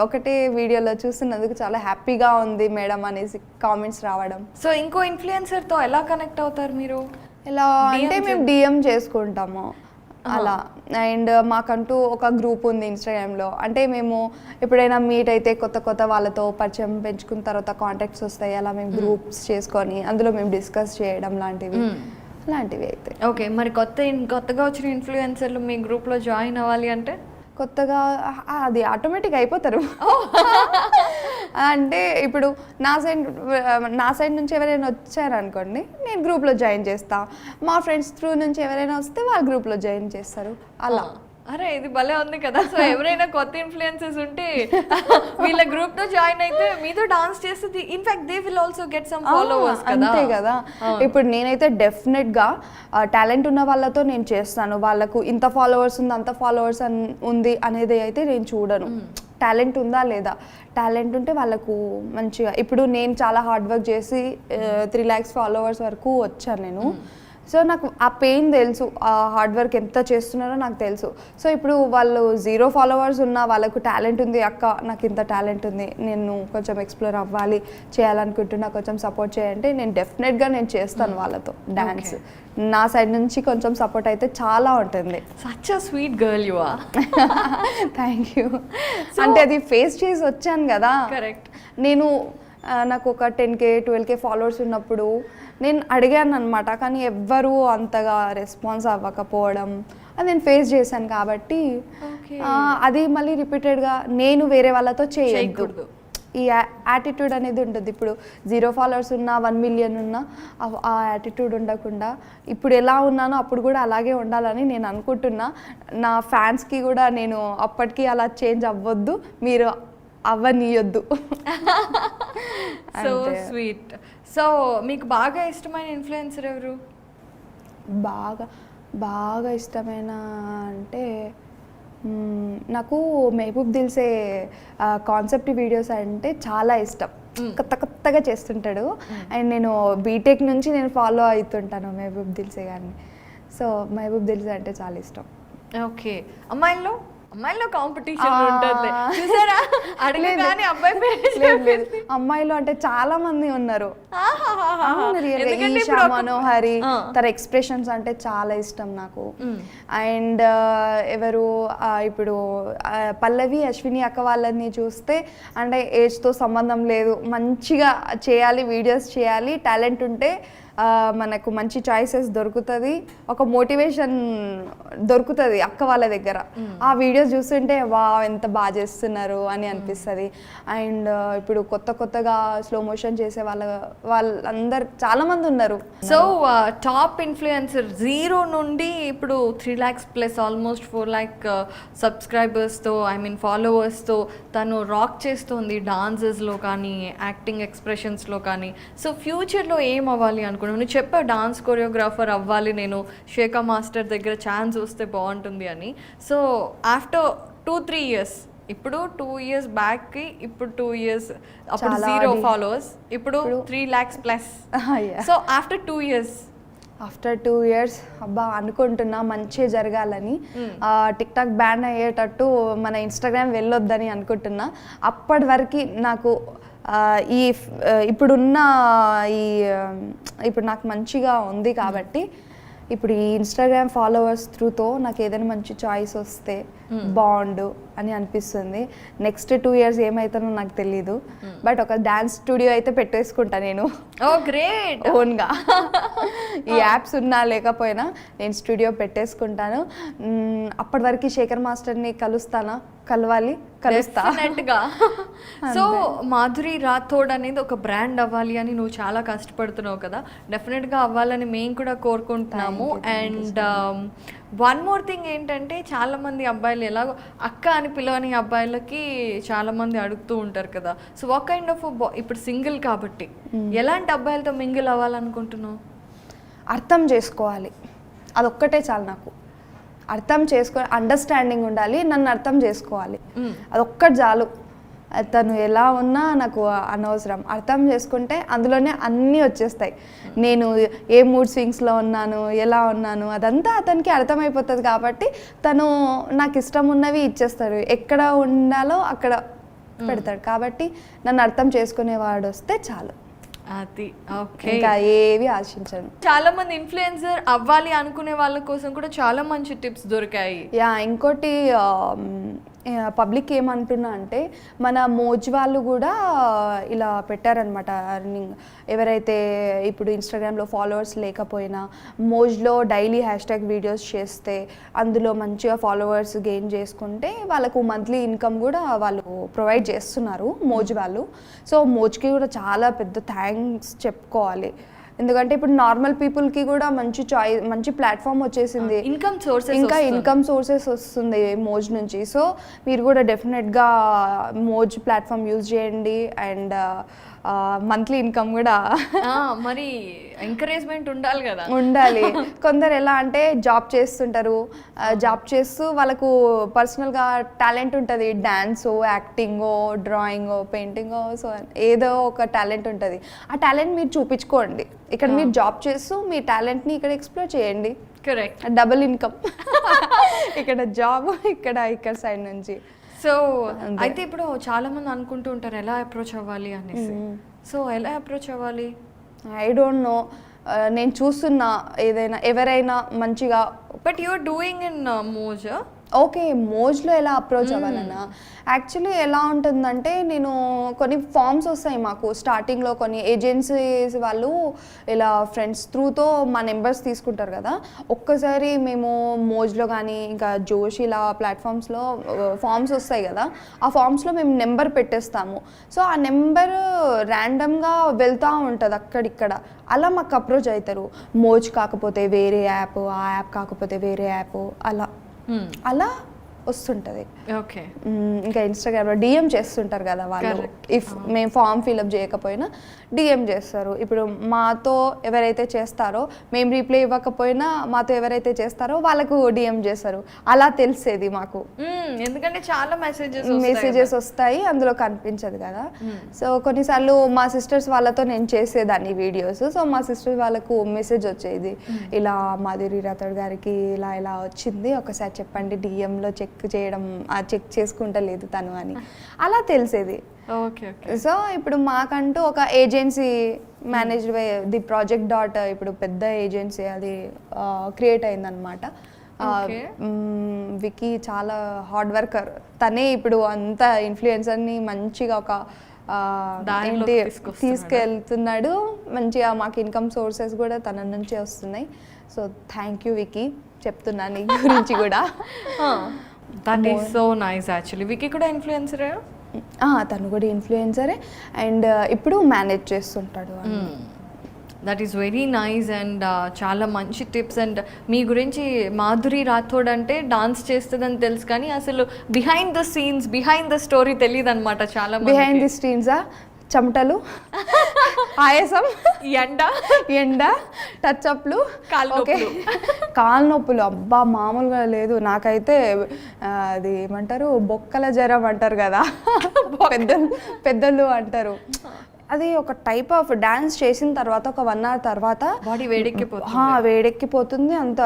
ఒకటే వీడియోలో చూస్తున్నందుకు చాలా హ్యాపీగా ఉంది మేడం అనేసి కామెంట్స్ రావడం. సో ఇంకో ఇన్ఫ్లుయెన్సర్తో ఎలా కనెక్ట్ అవుతారు మీరు? ఎలా అంటే మేము డిఎం చేసుకుంటాము అలా. అండ్ మాకంటూ ఒక గ్రూప్ ఉంది ఇన్స్టాగ్రామ్లో. అంటే మేము ఎప్పుడైనా మీట్ అయితే కొత్త వాళ్ళతో పరిచయం పెంచుకున్న తర్వాత కాంటాక్ట్స్ వస్తాయి. అలా మేము గ్రూప్స్ చేసుకొని అందులో మేము డిస్కస్ చేయడం లాంటివి అయితే. ఓకే, మరి కొత్తగా వచ్చిన ఇన్ఫ్లుయెన్సర్లు మీ గ్రూప్లో జాయిన్ అవ్వాలి అంటే కొత్తగా అది ఆటోమేటిక్ అయిపోతారు. అంటే ఇప్పుడు నా సైడ్ నుంచి ఎవరైనా వచ్చారనుకోండి, నేను గ్రూప్లో జాయిన్ చేస్తా. మా ఫ్రెండ్స్ త్రూ నుంచి ఎవరైనా వస్తే వాళ్ళు గ్రూప్లో జాయిన్ చేస్తారు అలా. అరే ఇది భలే ఉంది కదా. సో ఎవరైనా కొత్త ఇన్ఫ్లుయెన్సర్స్ ఉంటే వీళ్ళ గ్రూప్ తో జాయిన్ అయితే మీతో డాన్స్ చేస్తుంది. In fact they will also get some followers కదా. అంతే కదా. ఇప్పుడు నేనైతే డెఫినెట్ గా టాలెంట్ ఉన్న వాళ్ళతో నేను చేస్తాను. వాళ్ళకు ఇంత ఫాలోవర్స్ ఉంది, అంత ఫాలోవర్స్ ఉంది అనేది అయితే నేను చూడను. టాలెంట్ ఉందా లేదా, టాలెంట్ ఉంటే వాళ్ళకు మంచిగా. ఇప్పుడు నేను చాలా హార్డ్ వర్క్ చేసి 3 lakhs ఫాలోవర్స్ వరకు వచ్చాను నేను. సో నాకు ఆ పెయిన్ తెలుసు, ఆ హార్డ్ వర్క్ ఎంత చేస్తున్నారో నాకు తెలుసు. సో ఇప్పుడు వాళ్ళు 0 followers ఉన్నా వాళ్ళకు టాలెంట్ ఉంది, అక్క నాకు ఇంత టాలెంట్ ఉంది, నేను కొంచెం ఎక్స్ప్లోర్ అవ్వాలి, చేయాలనుకుంటున్నా, కొంచెం సపోర్ట్ చేయంటే నేను డెఫినెట్గా నేను చేస్తాను వాళ్ళతో డాన్స్. నా సైడ్ నుంచి కొంచెం సపోర్ట్ అయితే చాలా ఉంటుంది. Such a sweet girl you are. Thank you. అంటే అది ఫేస్ చేసి వచ్చాను కదా. కరెక్ట్. నేను నాకు ఒక 10K 12K ఫాలోవర్స్ ఉన్నప్పుడు నేను అడిగాను అనమాట, కానీ ఎవ్వరూ అంతగా రెస్పాన్స్ అవ్వకపోవడం అది నేను ఫేస్ చేశాను. కాబట్టి అది మళ్ళీ రిపీటెడ్గా నేను వేరే వాళ్ళతో చేయకూడదు. ఈ యాటిట్యూడ్ అనేది ఉంటుంది. ఇప్పుడు 0 ఫాలోవర్స్ ఉన్నా 1 మిలియన్ ఉన్నా ఆ యాటిట్యూడ్ ఉండకుండా ఇప్పుడు ఎలా ఉన్నానో అప్పుడు కూడా అలాగే ఉండాలని నేను అనుకుంటున్నా. నా ఫ్యాన్స్కి కూడా నేను అప్పటికి అలా చేంజ్ అవ్వద్దు, మీరు అవ్వనీయొద్దు. So sweet. సో మీకు బాగా ఇష్టమైన ఇన్ఫ్లుయెన్సర్ ఎవరు? బాగా ఇష్టమైన అంటే నాకు మెహబూబ్ దిల్సే కాన్సెప్ట్ వీడియోస్ అంటే చాలా ఇష్టం. కొత్తగా చేస్తుంటాడు. అండ్ నేను బీటెక్ నుంచి నేను ఫాలో అవుతుంటాను మెహబూబ్ దిల్సే గారిని. సో మెహబూబ్ దిల్సే అంటే చాలా ఇష్టం. ఓకే. అమ్మాయిల్లో కాంపిటీషన్ ఉంటుంది చూసారా? అడగగానే అబ్బాయి లేదు, అమ్మాయిలు అంటే చాలా మంది ఉన్నారు. ఈషా మనోహరి, తన ఎక్స్ప్రెషన్స్ అంటే చాలా ఇష్టం నాకు. అండ్ ఎవరు ఇప్పుడు పల్లవి అశ్విని అక్క వాళ్ళని చూస్తే అంటే ఏజ్తో సంబంధం లేదు, మంచిగా చేయాలి, వీడియోస్ చేయాలి, టాలెంట్ ఉంటే మనకు మంచి చాయిసెస్ దొరుకుతుంది, ఒక మోటివేషన్ దొరుకుతుంది అక్క వాళ్ళ దగ్గర. ఆ వీడియోస్ చూస్తుంటే వా ఎంత బాగా చేస్తున్నారు అని అనిపిస్తుంది. అండ్ ఇప్పుడు కొత్తగా స్లో మోషన్ చేసే వాళ్ళందరు చాలా మంది ఉన్నారు. సో టాప్ ఇన్ఫ్లుయెన్సర్ 0 నుండి ఇప్పుడు 3 lakhs ప్లస్ ఆల్మోస్ట్ 4 lakh సబ్స్క్రైబర్స్తో ఫాలోవర్స్తో తను రాక్ చేస్తుంది డాన్సెస్లో కానీ యాక్టింగ్ ఎక్స్ప్రెషన్స్లో కానీ. సో ఫ్యూచర్లో ఏం అవ్వాలి అనుకుంటున్నాను? నువ్వు చెప్పావు డాన్స్ కొరియోగ్రాఫర్ అవ్వాలి నేను, శేఖర్ మాస్టర్ దగ్గర ఛాన్స్ వస్తే బాగుంటుంది అని. సో ఆఫ్టర్ 2-3 years, ఇప్పుడు 2 years బ్యాక్కి ఇప్పుడు 2 years అప్పుడు 0 followers, ఇప్పుడు 3 lakhs plus. So after 2 years after 2 years అబ్బా అనుకుంటున్నా మంచిగా జరగాలని. టిక్ టాక్ బ్యాన్ అయ్యేటట్టు మన ఇన్స్టాగ్రామ్ వెళ్ళొద్దని అనుకుంటున్నా. అప్పటి వరకు నాకు ఇప్పుడున్న ఇప్పుడు నాకు మంచిగా ఉంది కాబట్టి ఇప్పుడు ఈ ఇన్స్టాగ్రామ్ ఫాలోవర్స్ త్రూతో నాకు ఏదైనా మంచి చాయిస్ వస్తే బాగుండు అని అనిపిస్తుంది. నెక్స్ట్ 2 years ఏమవుతానో నాకు తెలీదు, బట్ ఒక డాన్స్ స్టూడియో అయితే పెట్టేసుకుంటా నేను. ఓ గ్రేట్. ఓన్గా ఈ యాప్స్ ఉన్నా లేకపోయినా నేను స్టూడియో పెట్టేసుకుంటాను. అప్పటి వరకు శేఖర్ మాస్టర్ని కలుస్తా. సో మాధురి రాథోడ్ అనేది ఒక బ్రాండ్ అవ్వాలి అని నువ్వు చాలా కష్టపడుతున్నావు కదా, డెఫినెట్గా అవ్వాలని మేము కూడా కోరుకుంటున్నాము. అండ్ వన్ మోర్ థింగ్ ఏంటంటే చాలా మంది అబ్బాయిలు ఎలాగో అక్క అని పిలవని అబ్బాయిలకి చాలా మంది అడుగుతూ ఉంటారు కదా. సో వాట్ కైండ్ ఆఫ్ ఇప్పుడు సింగిల్ కాబట్టి ఎలాంటి అబ్బాయిలతో మింగిల్ అవ్వాలనుకుంటున్నావు? అర్థం చేసుకోవాలి, అదొక్కటే చాలు నాకు. అర్థం చేసుకోవాలి, అండర్స్టాండింగ్ ఉండాలి, నన్ను అర్థం చేసుకోవాలి, అదొక్కటి చాలు. తను ఎలా ఉన్నా నాకు అనవసరం. అర్థం చేసుకుంటే అందులోనే అన్నీ వచ్చేస్తాయి. నేను ఏ మూడ్ స్వింగ్స్లో ఉన్నాను, ఎలా ఉన్నాను, అదంతా అతనికి అర్థమైపోతుంది. కాబట్టి తను నాకు ఇష్టం ఉన్నవి ఇచ్చేస్తాడు, ఎక్కడ ఉండాలో అక్కడ పెడతాడు. కాబట్టి నన్ను అర్థం చేసుకునేవాడు వస్తే చాలు, అది ఓకే. ఇంకా ఏవి ఆశించను. చాలా మంది ఇన్ఫ్లుయెన్సర్ అవ్వాలి అనుకునే వాళ్ళ కోసం కూడా చాలా మంచి టిప్స్ దొరికాయి. ఇంకోటి పబ్లిక్ ఏమంటున్నా అంటే మన మోజ్ వాళ్ళు కూడా ఇలా పెట్టారనమాట అర్నింగ్. ఎవరైతే ఇప్పుడు ఇన్స్టాగ్రామ్లో ఫాలోవర్స్ లేకపోయినా మోజ్లో డైలీ హ్యాష్ట్యాగ్ వీడియోస్ చేస్తే అందులో మంచిగా ఫాలోవర్స్ గెయిన్ చేసుకుంటే వాళ్ళకు మంత్లీ ఇన్కమ్ కూడా వాళ్ళు ప్రొవైడ్ చేస్తున్నారు మోజ్ వాళ్ళు. సో మోజ్కి కూడా చాలా పెద్ద థ్యాంక్స్ చెప్పుకోవాలి. ఎందుకంటే ఇప్పుడు నార్మల్ పీపుల్కి కూడా మంచి ప్లాట్ఫామ్ వచ్చేసింది, ఇన్కమ్ సోర్సెస్ వస్తుంది మోజ్ నుంచి. సో మీరు కూడా డెఫినెట్గా మోజ్ ప్లాట్ఫామ్ యూజ్ చేయండి. అండ్ మంత్లీ ఇన్కమ్ కూడా మరి ఎంకరేజ్మెంట్ ఉండాలి కదా, ఉండాలి. కొందరు ఎలా అంటే జాబ్ చేస్తుంటారు, జాబ్ చేస్తూ వాళ్ళకు పర్సనల్గా టాలెంట్ ఉంటుంది, డాన్సో, యాక్టింగో, డ్రాయింగో, పెయింటింగో, సో ఏదో ఒక టాలెంట్ ఉంటుంది. ఆ టాలెంట్ మీరు చూపించుకోండి. ఇక్కడ మీరు జాబ్ చేస్తూ మీ టాలెంట్ని ఇక్కడ ఎక్స్ప్లోర్ చేయండి. Correct, double income. ఇక్కడ జాబ్, ఇక్కడ సైడ్ నుంచి. సో అయితే ఇప్పుడు చాలా మంది అనుకుంటూ ఉంటారు ఎలా అప్రోచ్ అవ్వాలి అనేసి. సో ఎలా అప్రోచ్ అవ్వాలి? I don't know. నేను చూస్తున్నా ఎవరైనా మంచిగా. But you're doing in Moj. Okay, మోజ్లో ఎలా అప్రోచ్ అవ్వాలన్నా యాక్చువల్లీ ఎలా ఉంటుందంటే, నేను కొన్ని ఫామ్స్ వస్తాయి మాకు స్టార్టింగ్లో, కొన్ని ఏజెన్సీస్ వాళ్ళు ఇలా ఫ్రెండ్స్ త్రూతో మా నెంబర్స్ తీసుకుంటారు కదా. ఒక్కసారి మేము మోజ్లో కానీ ఇంకా జోష్ ఇలా ప్లాట్ఫామ్స్లో ఫామ్స్ వస్తాయి కదా, ఆ ఫామ్స్లో మేము నెంబర్ పెట్టేస్తాము. సో ఆ నెంబర్ ర్యాండమ్గా వెళ్తూ ఉంటుంది అక్కడిక్కడ, అలా మాకు అప్రోచ్ అవుతారు. మోజ్ కాకపోతే వేరే యాప్, ఆ యాప్ కాకపోతే వేరే యాప్, అలా వస్తుంటుంది. ఓకే. ఇంకా ఇన్స్టాగ్రామ్లో డిఎం చేస్తుంటారు కదా వాళ్ళు, ఇఫ్ మేము ఫామ్ ఫిల్అప్ చేయకపోయినా డిఎం చేస్తారు. ఇప్పుడు మాతో ఎవరైతే చేస్తారో, మేము రీప్లై ఇవ్వకపోయినా మాతో ఎవరైతే చేస్తారో వాళ్ళకు డిఎం చేస్తారు. అలా తెలిసేది మాకు, ఎందుకంటే చాలా మెసేజెస్ వస్తాయి, అందులో కనిపించదు కదా. సో కొన్నిసార్లు మా సిస్టర్స్ వాళ్ళతో నేను చేసేదాన్ని వీడియోస్. సో మా సిస్టర్స్ వాళ్ళకు మెసేజ్ వచ్చేది, ఇలా మాధురి రాథోడ్ గారికి ఇలా ఇలా వచ్చింది, ఒకసారి చెప్పండి, డిఎంలో చెక్ చేయడం, చెక్ చేసుకుంటలేదు తను అని, అలా తెలిసేది. ఓకే. సో ఇప్పుడు మాకంటూ ఒక agency managed by the project dot, ఇప్పుడు పెద్ద ఏజెన్సీ అది క్రియేట్ అయిందనమాట. వికీ చాలా హార్డ్ వర్కర్, తనే ఇప్పుడు అంత ఇన్ఫ్లుయెన్సర్ని మంచిగా ఒక ఏంటి తీసుకెళ్తున్నాడు. మంచిగా మాకు ఇన్కమ్ సోర్సెస్ కూడా తన నుంచే వస్తున్నాయి. సో థ్యాంక్ యూ వికీ, చెప్తున్నాను నీ గురించి కూడా. That is so nice. Actually Vicky కూడా ఇన్ఫ్లుయెన్సరే? తను కూడా ఇన్ఫ్లుయెన్సరే, అండ్ ఇప్పుడు మేనేజ్ చేస్తుంటాడు. That is very nice and చాలా మంచి టిప్స్. అండ్ మీ గురించి మాధురి రాథోడ్ అంటే డాన్స్ చేస్తుందని తెలుసు, కానీ అసలు behind the scenes, behind the story తెలియదు అనమాట చాలా. బిహైండ్ ది సీన్సా, చెమటలు, ఆయాసం, ఎండ, టచ్అప్లు, కాలు నొప్పులు, అబ్బా మామూలుగా లేదు. నాకైతే అది ఏమంటారు, బొక్కల జ్వరం అంటారు కదా, పెద్దలు అంటారు. అది ఒక టైప్ ఆఫ్ డాన్స్ చేసిన తర్వాత ఒక 1 hour తర్వాత బాడీ వేడెక్కిపోతుంది, అంత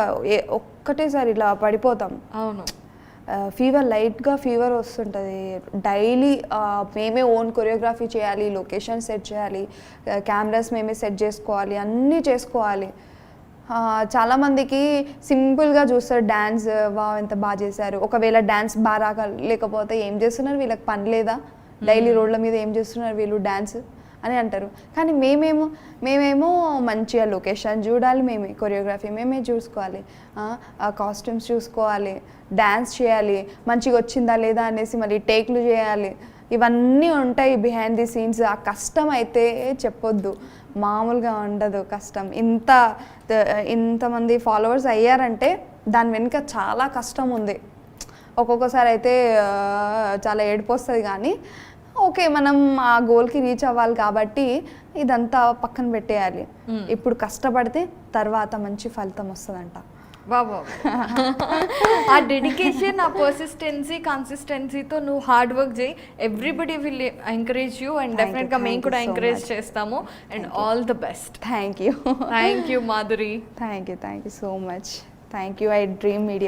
ఒక్కటేసారి ఇలా పడిపోతాం. అవును. ఫీవర్, లైట్గా ఫీవర్ వస్తుంటుంది. డైలీ మేమే ఓన్ కొరియోగ్రఫీ చేయాలి, లొకేషన్ సెట్ చేయాలి, కెమెరాస్ మేమే సెట్ చేసుకోవాలి, అన్నీ చేసుకోవాలి. చాలామందికి సింపుల్గా చూస్తారు డ్యాన్స్, ఎంత బాగా చేశారు. ఒకవేళ డ్యాన్స్ బాగా లేకపోతే ఏం చేస్తున్నారు, వీళ్ళకి పని లేదా, డైలీ రోడ్ల మీద ఏం చేస్తున్నారు వీళ్ళు డ్యాన్స్ అని అంటారు. కానీ మేమేమో మంచిగా లొకేషన్ చూడాలి, మేమే కొరియోగ్రఫీ మేమే చూసుకోవాలి, కాస్ట్యూమ్స్ చూసుకోవాలి, డ్యాన్స్ చేయాలి, మంచిగా వచ్చిందా లేదా అనేసి మళ్ళీ టేక్లు చేయాలి. ఇవన్నీ ఉంటాయి బిహైండ్ ది సీన్స్. ఆ కష్టం అయితే చెప్పొద్దు, మామూలుగా ఉండదు కష్టం. ఇంతమంది ఫాలోవర్స్ అయ్యారంటే దాని వెనుక చాలా కష్టం ఉంది. ఒక్కొక్కసారి అయితే చాలా ఏడుపు వస్తుంది, కానీ ఓకే, మనం ఆ గోల్కి రీచ్ అవ్వాలి కాబట్టి ఇదంతా పక్కన పెట్టేయాలి. ఇప్పుడు కష్టపడితే తర్వాత మంచి ఫలితం వస్తుందంట. బాబా, ఆ డెడికేషన్, ఆ పర్సిస్టెన్సీ, కన్సిస్టెన్సీతో నువ్వు హార్డ్ వర్క్ చేయి. Everybody will encourage you and డెఫినెట్గా మేము కూడా ఎంకరేజ్ చేస్తాము. And all the best. Thank you Madhuri. Thank you so much. Thank you. I dream media.